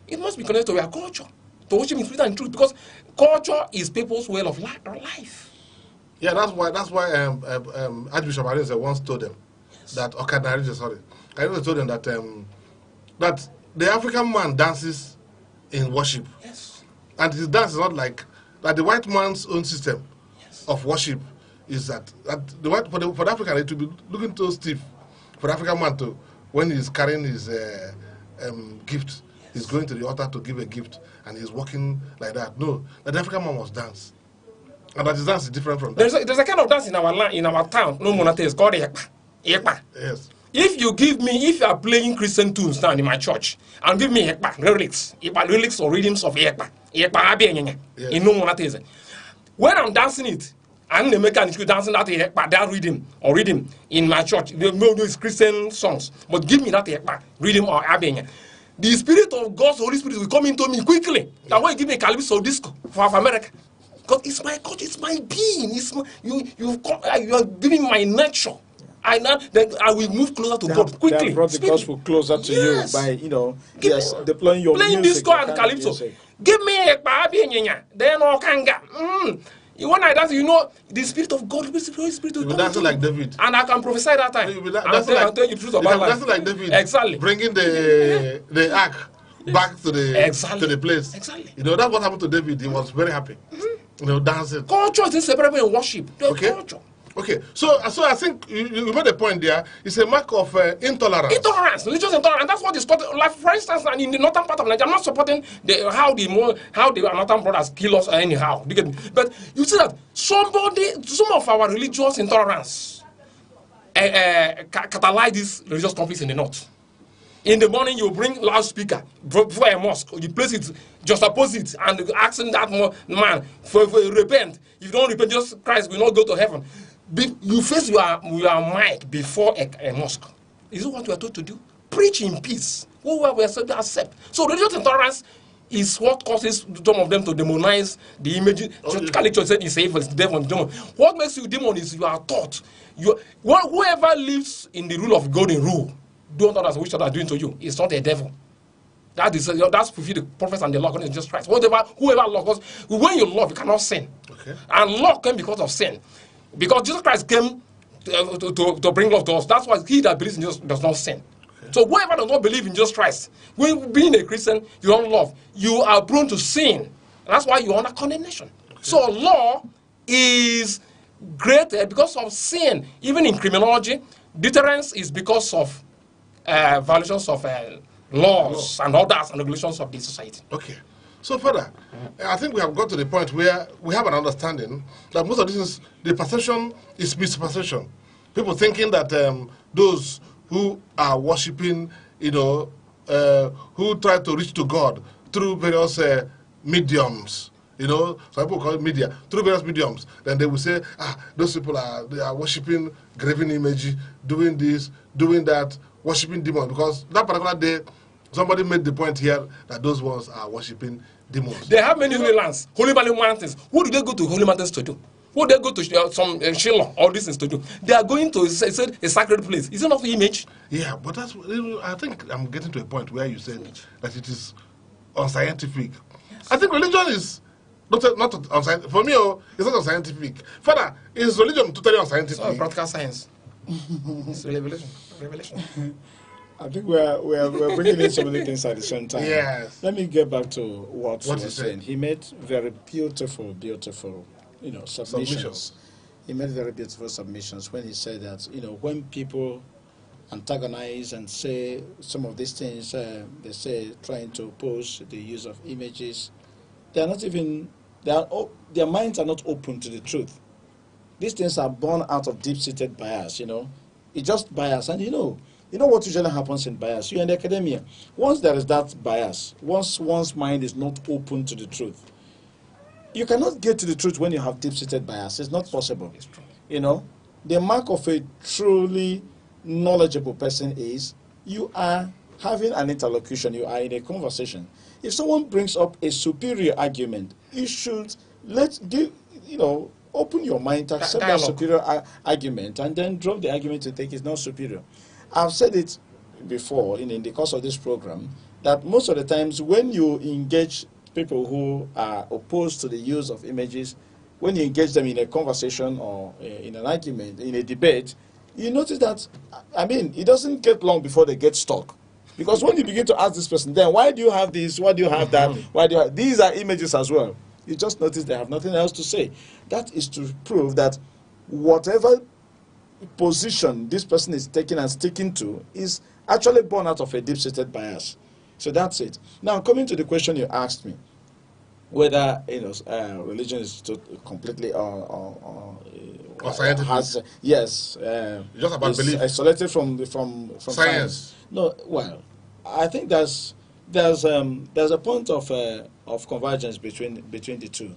It must be connected to our culture, to worship in spirit and in truth, because culture is people's way of life. Yeah, that's why Archbishop Arinze once told them that Arinze told them that that the African man dances in worship. Yes. And his dance is not like the white man's own system of worship is that the white for the African it will be looking too stiff. for the African man to, when he's carrying his gift, he's going to the altar to give a gift, and he's walking like that. No, the African man must dance. And that his dance is different from that. There's a kind of dance in our land, in our town, no monate, it's called Ekpa. Ekpa. Yes. If you are playing Christian tunes now in my church, and give me Ekpa lyrics or rhythms of Ekpa in no monate. When I'm dancing it, I'm the mechanic dancing that rhythm in my church. They know these Christian songs, but give me that rhythm or abenya. The Spirit of God's Holy Spirit will come into me quickly. That's why you give me Calypso disco for America. God, it's my culture, it's my being. You are giving my nature. Then I will move closer to God quickly. They have brought the gospel closer to you by deploying your playing music, disco and Calypso. Give me a baby, then all kanga. When I dance, the Spirit of God, the Spirit will dance like David, and I can prophesy that time. I'll tell you the truth about life. Dancing like David, exactly. Bringing the ark back to the place. Exactly. That's what happened to David. He was very happy. Dancing. Culture is inseparable in worship. Culture. Okay, so I think you made a point there. It's a mark of intolerance. Intolerance, religious intolerance. That's what is called. Like for instance, in the northern part of Nigeria, I'm not supporting how the northern brothers kill us anyhow. But you see that some of our religious intolerance catalyze these religious conflicts in the north. In the morning, you bring loudspeaker before a mosque. You place it just opposite and asking that man for repent. If you don't repent, Jesus Christ will not go to heaven. You face your mic before a mosque. Is it what we are told to do? Preach in peace. Whoever we are told to accept. So religious intolerance is what causes some of them to demonize the image. Church said it's evil, it's the devil, demon. What makes you demon is you are taught. Whoever lives in the rule of golden rule, don't understand which other are doing to you. It's not a devil. That's fulfill the prophets and the law according to Jesus Christ. Whoever loves, when you love, you cannot sin. Okay. And law came because of sin. Because Jesus Christ came to bring love to us. That's why he that believes in Jesus does not sin. Okay. So whoever does not believe in Jesus Christ, when being a Christian, you don't love, you are prone to sin. And that's why you're under condemnation. Okay. So law is greater because of sin. Even in criminology, deterrence is because of violations of laws and orders and regulations of the society. Okay. So further, I think we have got to the point where we have an understanding that most of this the perception is misperception. People thinking that those who are worshipping, who try to reach to God through various mediums, some people call it media, through various mediums, then they will say, those people they are worshipping graven image, doing this, doing that, worshipping demons. Because that particular day, somebody made the point here that those ones are worshipping demons. They have many holy lands, holy mountains. What do they go to holy mountains to do? What do they go to some Shiloh, all these things to do? They are going to a sacred place. Is it not the image? Yeah, but that's. I think I'm getting to a point where you said that it is unscientific. Yes. I think religion is not unscientific. For me, it's not unscientific. Father, is religion totally unscientific? It's practical science. It's revelation. I think we're bringing in so many things at the same time. Yes. Let me get back to what he was saying. He made very beautiful, submissions. He made very beautiful submissions when he said that, when people antagonize and say some of these things, they say trying to oppose the use of images, their minds are not open to the truth. These things are born out of deep-seated bias, It's just bias, and you know what usually happens in bias? You're in academia. Once there is that bias, once one's mind is not open to the truth, you cannot get to the truth when you have deep-seated bias. It's not possible. It's true. The mark of a truly knowledgeable person is you are having an interlocution. You are in a conversation. If someone brings up a superior argument, you should open your mind to accept that superior argument and then drop the argument you think is not superior. I've said it before in the course of this program that most of the times when you engage people who are opposed to the use of images, when you engage them in a conversation or in an argument, in a debate, you notice that, it doesn't get long before they get stuck. Because when you begin to ask this person, then why do you have this, why do you have that, these are images as well. You just notice they have nothing else to say. That is to prove that whatever position this person is taking and sticking to is actually born out of a deep-seated bias. So that's it. Now, coming to the question you asked me, whether religion is completely or scientific. Yes, just about belief, isolated from science. No, well, I think there's a point of convergence between the two.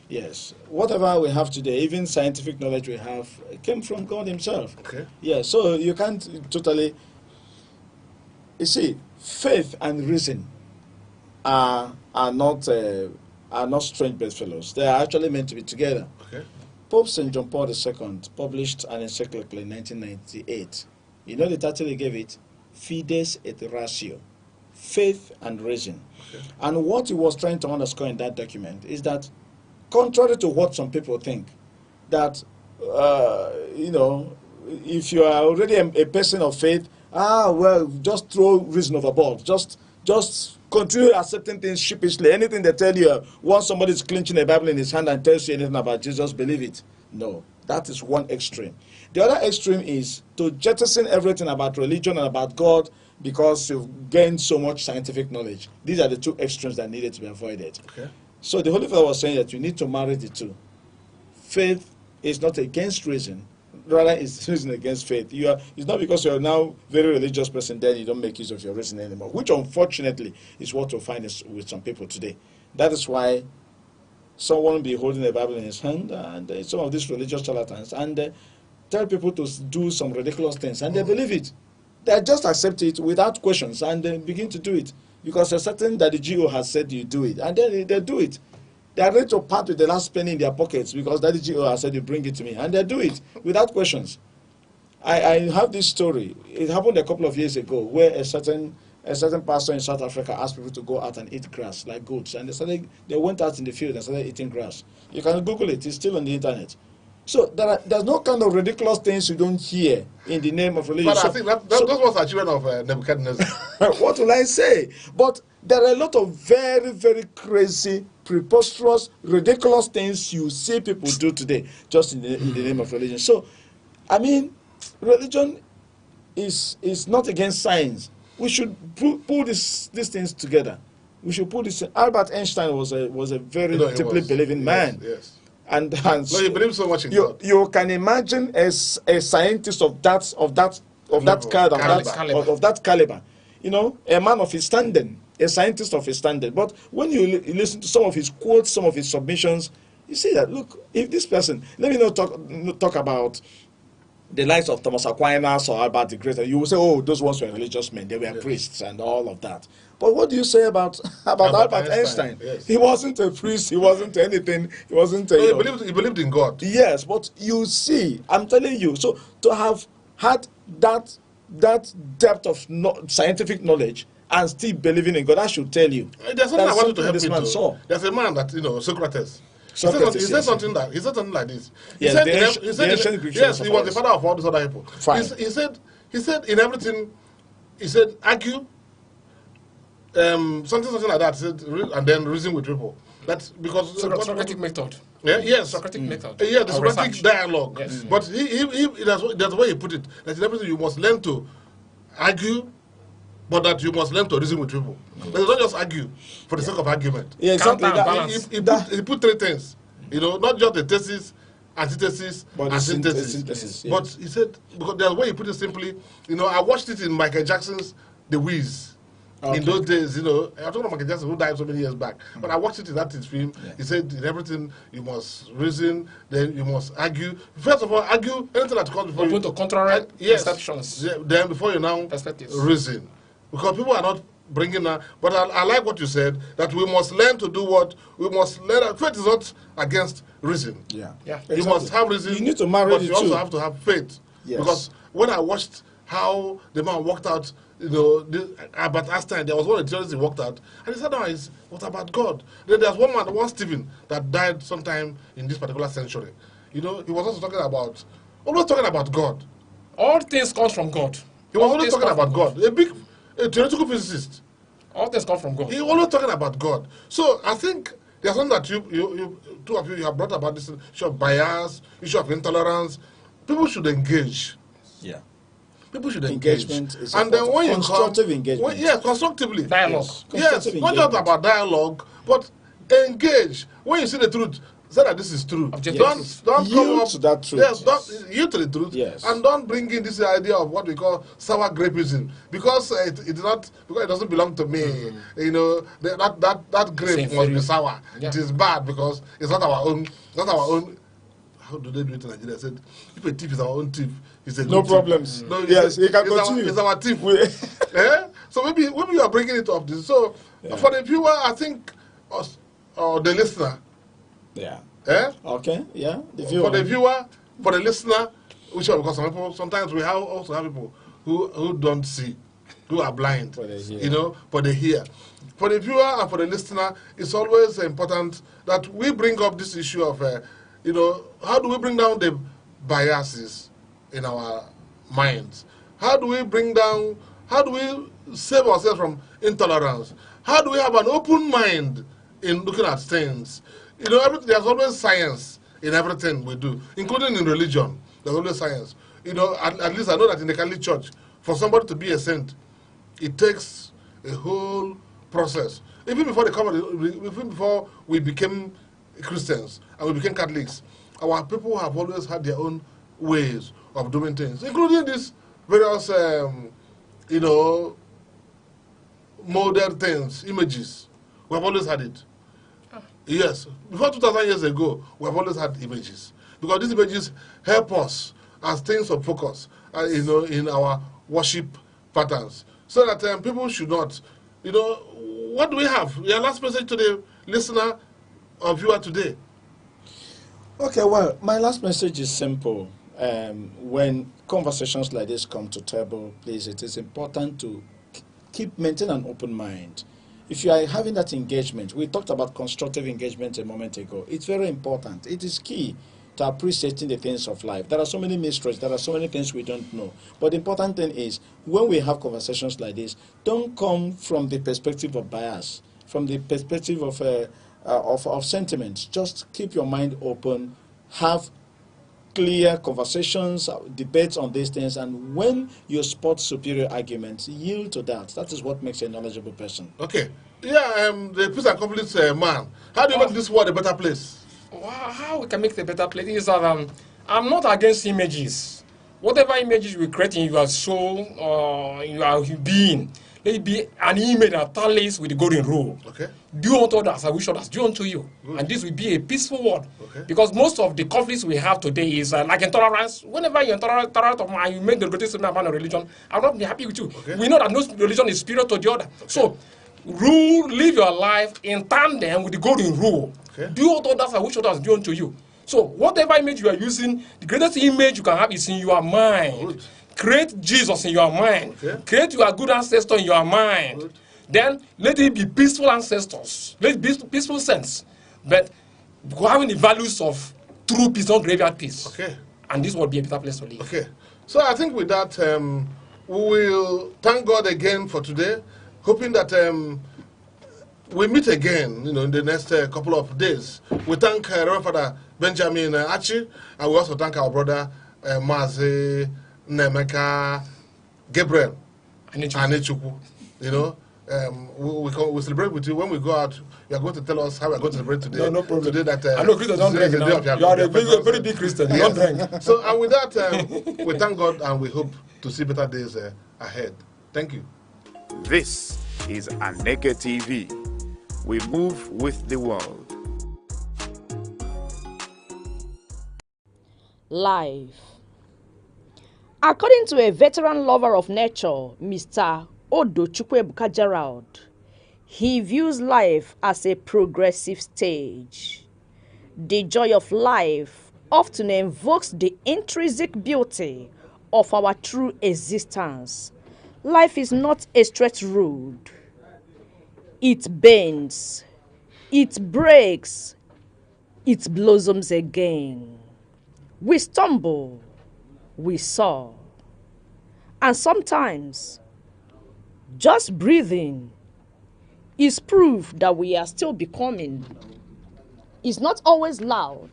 Yes, whatever we have today, even scientific knowledge we have, came from God Himself. Okay. Yeah, so you can't totally. You see, faith and reason are not strange bedfellows. They are actually meant to be together. Okay. Pope St. John Paul II published an encyclical in 1998. You know the title he gave it? Fides et Ratio, faith and reason. Okay. And what he was trying to underscore in that document is that, contrary to what some people think, that if you are already a person of faith, just throw reason overboard. Just continue accepting things sheepishly. Anything they tell you, once somebody is clinching a Bible in his hand and tells you anything about Jesus, believe it. No, that is one extreme. The other extreme is to jettison everything about religion and about God because you've gained so much scientific knowledge. These are the two extremes that needed to be avoided. Okay. So the Holy Father was saying that you need to marry the two. Faith is not against reason. Rather, it's reason against faith. It's not because you're now a very religious person, then you don't make use of your reason anymore, which unfortunately is what you'll find with some people today. That is why someone will be holding a Bible in his hand, and some of these religious charlatans, and tell people to do some ridiculous things, and they believe it. They just accept it without questions, and they begin to do it, because they're certain that the GO has said you do it, and then they do it. They are ready to part with the last penny in their pockets because Daddy GO has said you bring it to me, and they do it without questions. I have this story. It happened a couple of years ago where a certain pastor in South Africa asked people to go out and eat grass like goats, and they went out in the field and started eating grass. You can Google it; it's still on the internet. So there's no kind of ridiculous things you don't hear in the name of religion. But I think that was the achievement of Nebuchadnezzar. What will I say? But there are a lot of very, very crazy, preposterous, ridiculous things you see people do today just in the name of religion. So, I mean, religion is not against science. We should pull these things together. We should pull this. Albert Einstein was a very deeply believing man. Yes. And he believes so much in God. You can imagine a scientist of that caliber, a man of his standing, a scientist of his standing. But when you listen to some of his quotes, some of his submissions, you see that, look, if this person, let me not talk about the likes of Thomas Aquinas or Albert the Great, you will say, oh, those ones were religious men, they were priests and all of that. But what do you say about Albert Einstein? Yes. He wasn't a priest, he wasn't anything, he wasn't he believed in God. Yes, but you see, I'm telling you, so to have had that depth of scientific knowledge and still believing in God, I should tell you. There's something I wanted to help this you man saw. There's a man that, Socrates. He said something like this. Yes, Yes, he was the father of all these other people. Fine. He said in everything, he said argue, something like that. He said, and then reason with people. That's because Socratic method. Yeah, yes. Socratic method. Yeah, the Socratic research. dialogue. Yes. But that's the way he put it. That in everything you must learn to argue, but that you must learn to reason with people. But not just argue for the sake of argument. Yeah, exactly. He put three things. Not just the thesis, antithesis, but and synthesis. Yes. But he said, because the way he put it simply, I watched it in Michael Jackson's The Wiz. Okay. In those days, I don't know Michael Jackson, who died so many years back, but I watched it in that film. Yeah. He said, in everything, you must reason, then you must argue. First of all, argue anything that comes before you. Open to contrary perceptions. Then before you now reason. Because people are not bringing that. But I like what you said, that we must learn to do what? We must learn. Faith is not against reason. Yeah. Exactly. You must have reason. You need to marry but you also have to have faith. Yes. Because when I watched how the man walked out, Albert Einstein, there was one of the theories he walked out, and he said, no, what about God? Then there's one Stephen, that died sometime in this particular century. He was also always talking about God. All things come from God. He was always talking about God. A theoretical physicist. All things come from God. He always talking about God. So I think there's something that you two of you have brought about, this issue of bias, issue of intolerance. people should engage. Yeah. People should engage. Engagement is and then when you constructive come, engagement. Constructively. Dialogue. Yes, not just about dialogue, but engage. When you see the truth, say that this is true. Yes. Don't come Yield up to that truth. Yes, don't yield to the truth. Yes. And don't bring in this idea of what we call sour grapeism, because it doesn't belong to me. You know, that grape must be sour. Yeah. It is bad because it's not our own. How do they do it in Nigeria? I said, if a thief is our own thief, it's a No good problems. thief. No, Yes, he can it's continue. It's our thief. So maybe you are bringing it up. So for the viewer, I think, or the listener. Yeah. Okay. Yeah. For the viewer, for the listener, because sometimes we also have people who don't see, who are blind. But they hear. For the viewer and for the listener, it's always important that we bring up this issue of, how do we bring down the biases in our minds? How do we save ourselves from intolerance? How do we have an open mind in looking at things? There's always science in everything we do, including in religion. There's always science. At least I know that in the Catholic Church, for somebody to be a saint, it takes a whole process. Even before we became Christians and we became Catholics, our people have always had their own ways of doing things, including these various, molded things, images. We have always had it. Yes, before 2,000 years ago, we have always had images, because these images help us as things of focus, in our worship patterns, so that people should not, what do we have? Your last message to the listener or viewer today? Okay, well, my last message is simple. When conversations like this come to table, please, it is important to maintain an open mind. If you are having that engagement, we talked about constructive engagement a moment ago. It's very important. It is key to appreciating the things of life. There are so many mysteries. There are so many things we don't know. But the important thing is, when we have conversations like this, don't come from the perspective of bias, from the perspective of sentiments. Just keep your mind open, have clear conversations, debates on these things, and when you spot superior arguments, yield to that. That is what makes a knowledgeable person. Okay. Yeah, the peace and conflict man. How do you make this world a better place? How we can make it a better place is that I'm not against images. Whatever images we create in your soul or in your being, let it be an image that tallies with the golden rule. Okay. Do unto others, I wish others do unto you. Good. And this will be a peaceful world. Okay. Because most of the conflicts we have today is like intolerance. Whenever you're intolerant of mine, you make the greatest statement about a religion, I'll not be happy with you. Okay. We know that no religion is superior to the other. Okay. So, live your life in tandem with the golden rule. Okay. Do unto others, I wish others do unto you. So, whatever image you are using, the greatest image you can have is in your mind. Good. Create Jesus in your mind. Okay. Create your good ancestor in your mind. Good. Then let it be peaceful ancestors. Let it be peaceful sense. But having the values of true peace, not graveyard peace. Okay. And this will be a better place to live. Okay. So I think with that, we will thank God again for today, hoping that we meet again, in the next couple of days. We thank Reverend Father Benjamin Achi, and we also thank our brother Mazi Nemeka Gabriel Anechukwu. We celebrate with you. When we go out, you are going to tell us how we are going to celebrate today. No problem. Today that, I know Christians don't drink now. You are a very big Christian. You don't drink. So, and with that, we thank God and we hope to see better days ahead. Thank you. This is Aneke TV. We move with the world. Life. According to a veteran lover of nature, Mr. Odo Chukwuebuka Gerald, he views life as a progressive stage. The joy of life often invokes the intrinsic beauty of our true existence. Life is not a straight road. It bends, it breaks, it blossoms again. We stumble, we soar, and sometimes just breathing is proof that we are still becoming. It's not always loud.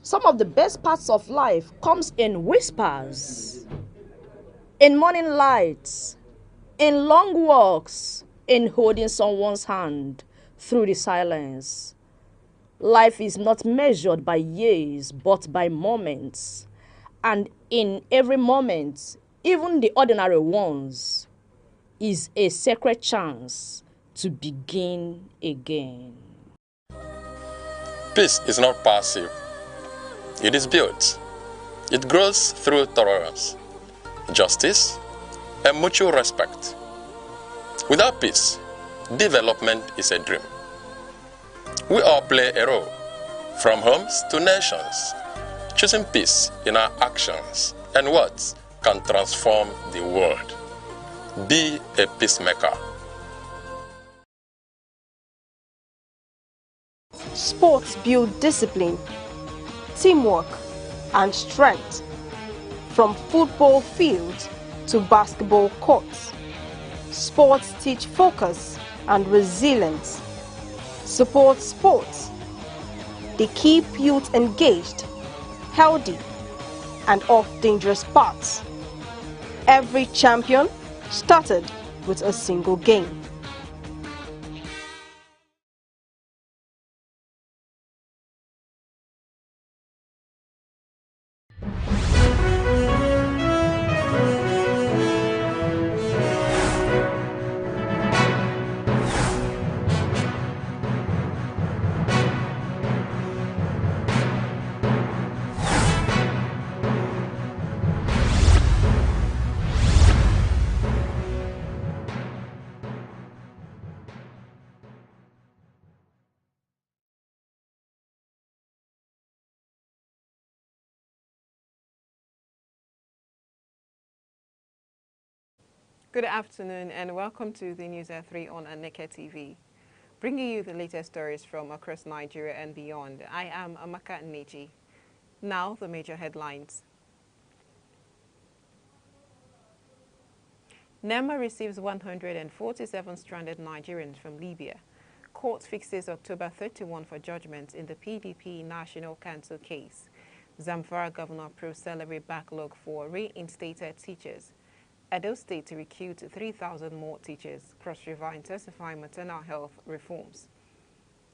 Some of the best parts of life comes in whispers, in morning lights, in long walks, in holding someone's hand through the silence. Life is not measured by years, but by moments. And in every moment, even the ordinary ones, is a sacred chance to begin again. Peace is not passive. It is built. It grows through tolerance, justice, and mutual respect. Without peace, development is a dream. We all play a role, from homes to nations. Choosing peace in our actions and words can transform the world. Be a peacemaker. Sports build discipline, teamwork, and strength. From football fields to basketball courts, sports teach focus and resilience. Support sports. They keep youth engaged, healthy, and off dangerous paths. Every champion started with a single game. Good afternoon and welcome to the News at 3 on Aneke TV, bringing you the latest stories from across Nigeria and beyond. I am Aneke. Now the major headlines. NEMA receives 147 stranded Nigerians from Libya. Court fixes October 31 for judgment in the PDP National Council case. Zamfara governor approves salary backlog for reinstated teachers. Edo State to recruit 3,000 more teachers. Cross River intensifying maternal health reforms.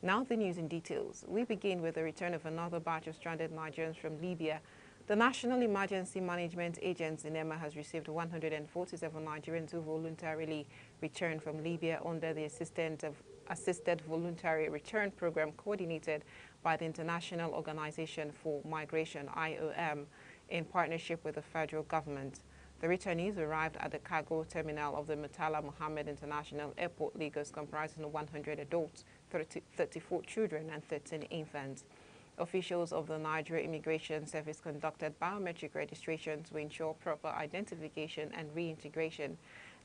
Now the news in details. We begin with the return of another batch of stranded Nigerians from Libya. The National Emergency Management Agency, NEMA, has received 147 Nigerians who voluntarily returned from Libya under the Assisted Voluntary Return Program coordinated by the International Organization for Migration, IOM, in partnership with the federal government. The returnees arrived at the cargo terminal of the Murtala Mohammed International Airport, Lagos, comprising 100 adults, 34 children and 13 infants. Officials of the Nigeria Immigration Service conducted biometric registration to ensure proper identification and reintegration.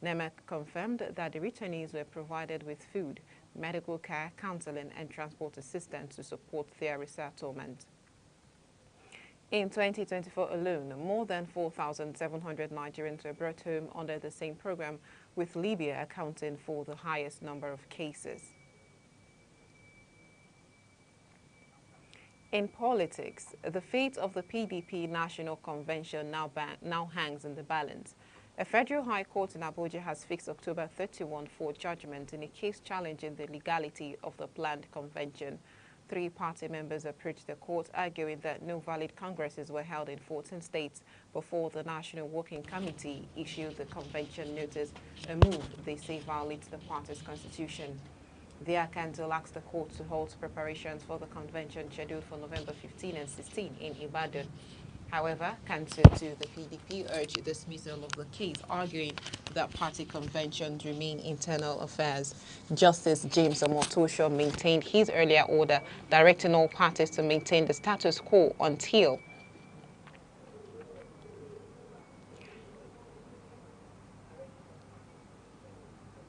NEMA confirmed that the returnees were provided with food, medical care, counseling and transport assistance to support their resettlement. In 2024 alone, more than 4,700 Nigerians were brought home under the same program, with Libya accounting for the highest number of cases. In politics, the fate of the PDP National Convention now hangs in the balance. A federal high court in Abuja has fixed October 31 for judgment in a case challenging the legality of the planned convention. 3 party members approached the court, arguing that no valid congresses were held in 14 states before the National Working Committee issued the convention notice, a move they say violates the party's constitution. The Council asked the court to halt preparations for the convention scheduled for November 15 and 16 in Ibadan. However, Council to the PDP urged dismissal of the case, arguing that party conventions remain internal affairs. Justice James Omotosho maintained his earlier order, directing all parties to maintain the status quo until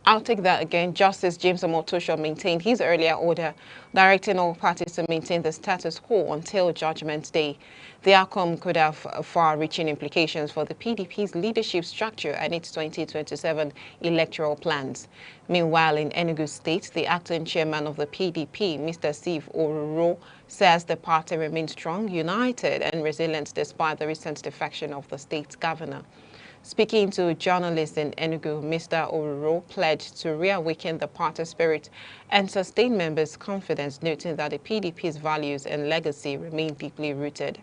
I'll take that again. Justice James Omotosho maintained his earlier order, directing all parties to maintain the status quo until Judgment Day. The outcome could have far-reaching implications for the PDP's leadership structure and its 2027 electoral plans. Meanwhile, in Enugu State, the acting chairman of the PDP, Mr. Steve Oruro, says the party remains strong, united, and resilient despite the recent defection of the state governor. Speaking to journalists in Enugu, Mr. Oruro pledged to reawaken the party spirit and sustain members' confidence, noting that the PDP's values and legacy remain deeply rooted.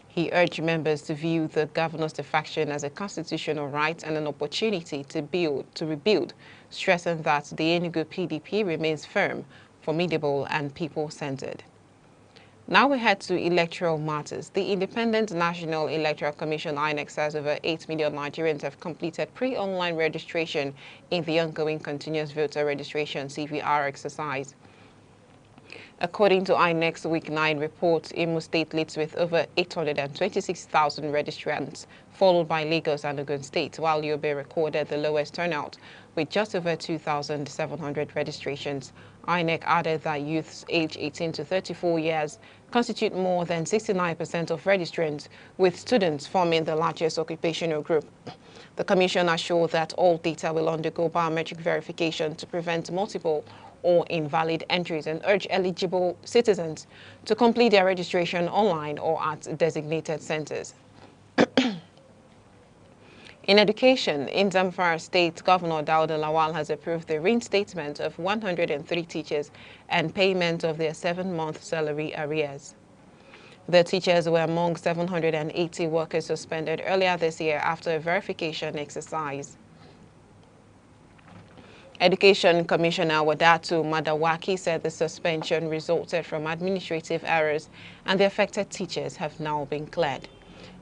He urged members to view the governor's defection as a constitutional right and an opportunity to rebuild, stressing that the Enugu PDP remains firm, formidable, and people-centered. Now we head to electoral matters. The Independent National Electoral Commission INEC says over 8 million Nigerians have completed pre-online registration in the ongoing Continuous Voter Registration CVR exercise. According to INEC's Week 9 report, Imo State leads with over 826,000 registrants, followed by Lagos and Ogun State, while Yobe recorded the lowest turnout with just over 2,700 registrations. INEC added that youths aged 18 to 34 years constitute more than 69% of registrants, with students forming the largest occupational group. The Commission assured that all data will undergo biometric verification to prevent multiple or invalid entries and urge eligible citizens to complete their registration online or at designated centers. In education, in Zamfara State, Governor Dauda Lawal has approved the reinstatement of 103 teachers and payment of their 7-month salary arrears. The teachers were among 780 workers suspended earlier this year after a verification exercise. Education Commissioner Wadatu Madawaki said the suspension resulted from administrative errors and the affected teachers have now been cleared.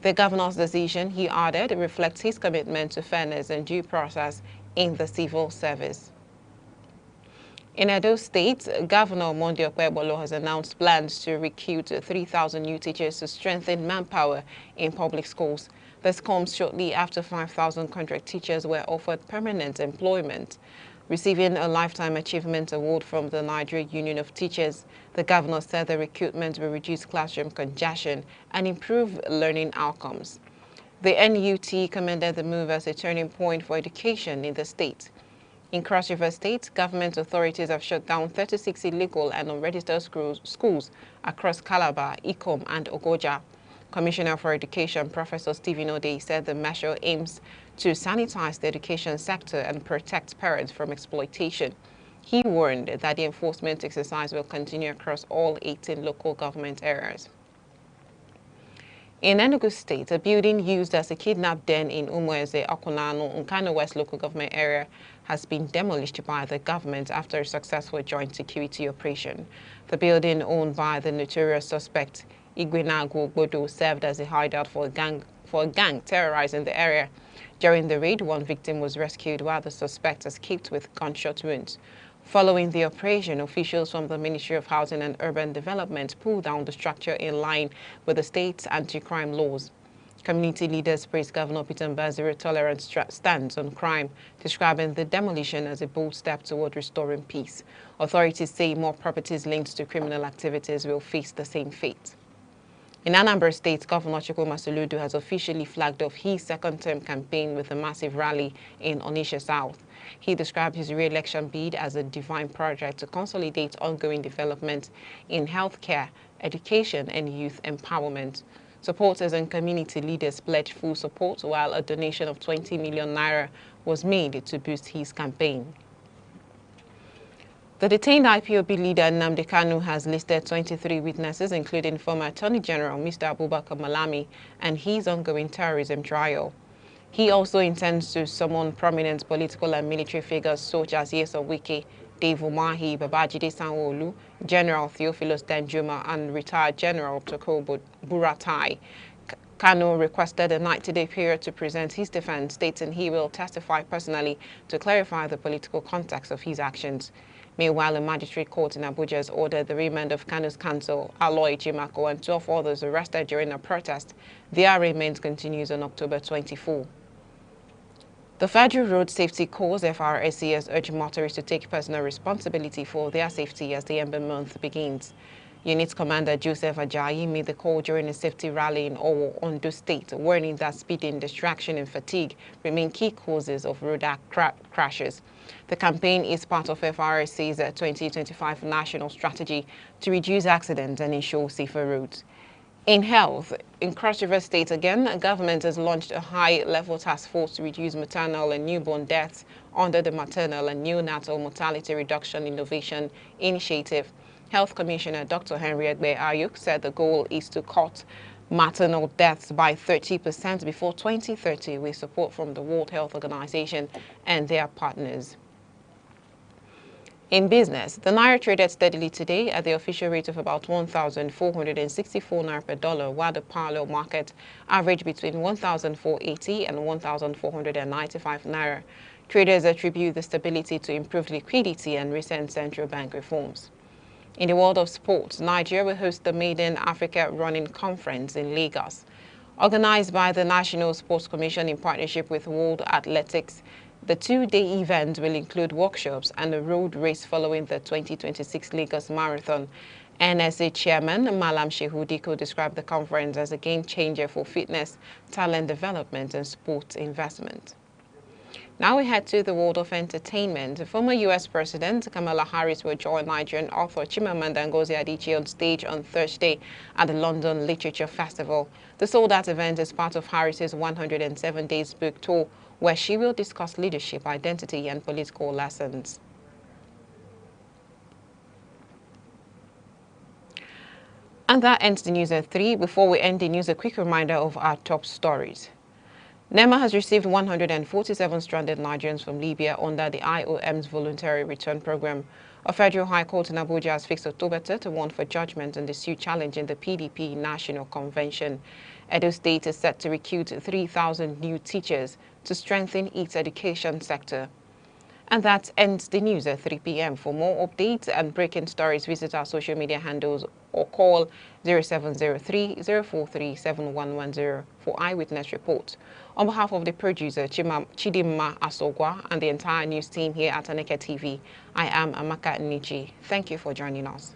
The governor's decision, he added, reflects his commitment to fairness and due process in the civil service. In Edo State, Governor Monday Okpebolo has announced plans to recruit 3,000 new teachers to strengthen manpower in public schools. This comes shortly after 5,000 contract teachers were offered permanent employment. Receiving a Lifetime Achievement Award from the Nigeria Union of Teachers, the governor said the recruitment will reduce classroom congestion and improve learning outcomes. The NUT commended the move as a turning point for education in the state. In Cross River State, government authorities have shut down 36 illegal and unregistered schools across Calabar, Ikom, and Ogoja. Commissioner for Education, Professor Stephen O'Day, said the measure aims to sanitize the education sector and protect parents from exploitation. He warned that the enforcement exercise will continue across all 18 local government areas. In Enugu State, a building used as a kidnap den in Umueze, Akunano, Nkano West local government area has been demolished by the government after a successful joint security operation. The building, owned by the notorious suspect Igwenagu Bodo, served as a hideout for a gang terrorizing the area. During the raid, one victim was rescued while the suspect escaped with gunshot wounds. Following the operation, officials from the Ministry of Housing and Urban Development pulled down the structure in line with the state's anti-crime laws. Community leaders praised Governor Peter Mbazire's tolerant stance on crime, describing the demolition as a bold step toward restoring peace. Authorities say more properties linked to criminal activities will face the same fate. In Anambra State, Governor Chukwuma Soludo has officially flagged off his second-term campaign with a massive rally in Onitsha South. He described his re-election bid as a divine project to consolidate ongoing development in healthcare, education, and youth empowerment. Supporters and community leaders pledged full support, while a donation of 20 million naira was made to boost his campaign. The detained IPOB leader Nnamdi Kanu has listed 23 witnesses, including former Attorney General Mr. Abubakar Malami and his ongoing terrorism trial. He also intends to summon prominent political and military figures such as Nyesom Wike, Dave Umahi, Babajide Sanwo-Olu, General Theophilus Danjuma, and retired General Toko Buratai. Kanu requested a 90-day period to present his defense, stating he will testify personally to clarify the political context of his actions. Meanwhile, a magistrate court in Abuja has ordered the remand of Kanu's counsel, Aloy Chimako, and 12 others arrested during a protest. Their remand continues on October 24. The Federal Road Safety Corps (FRSC) has urged motorists to take personal responsibility for their safety as the Ember month begins. Unit Commander Joseph Ajayi made the call during a safety rally in Owo, Ondo State, warning that speeding, distraction and fatigue remain key causes of road crashes. The campaign is part of FRSC's 2025 national strategy to reduce accidents and ensure safer roads. In health, in Cross River State again, the government has launched a high-level task force to reduce maternal and newborn deaths under the Maternal and Neonatal Mortality Reduction Innovation Initiative. Health Commissioner Dr. Henry Egbe Ayuk said the goal is to cut maternal deaths by 30% before 2030 with support from the World Health Organization and their partners. In business, the Naira traded steadily today at the official rate of about 1,464 Naira per dollar, while the parallel market averaged between 1,480 and 1,495 Naira. Traders attribute the stability to improved liquidity and recent central bank reforms. In the world of sports, Nigeria will host the Maiden Africa Running Conference in Lagos. Organized by the National Sports Commission in partnership with World Athletics, the two-day event will include workshops and a road race following the 2026 Lagos Marathon. NSA Chairman Malam Shehu Diko described the conference as a game-changer for fitness, talent development and sports investment. Now we head to the world of entertainment. Former U.S. President Kamala Harris will join Nigerian author Chimamanda Ngozi Adichie on stage on Thursday at the London Literature Festival. The sold-out event is part of Harris's 107 days book tour, where she will discuss leadership, identity, and political lessons. And that ends the news at 3. Before we end the news, a quick reminder of our top stories. NEMA has received 147 stranded Nigerians from Libya under the IOM's voluntary return program. A federal high court in Abuja has fixed October 31 for judgment on the suit challenging the PDP National Convention. Edo State is set to recruit 3,000 new teachers to strengthen its education sector. And that ends the news at 3 p.m. For more updates and breaking stories, visit our social media handles or call 0703-043-7110 for eyewitness reports. On behalf of the producer, Chidimma Asogwa, and the entire news team here at Aneke TV, I am Amaka Nnichi. Thank you for joining us.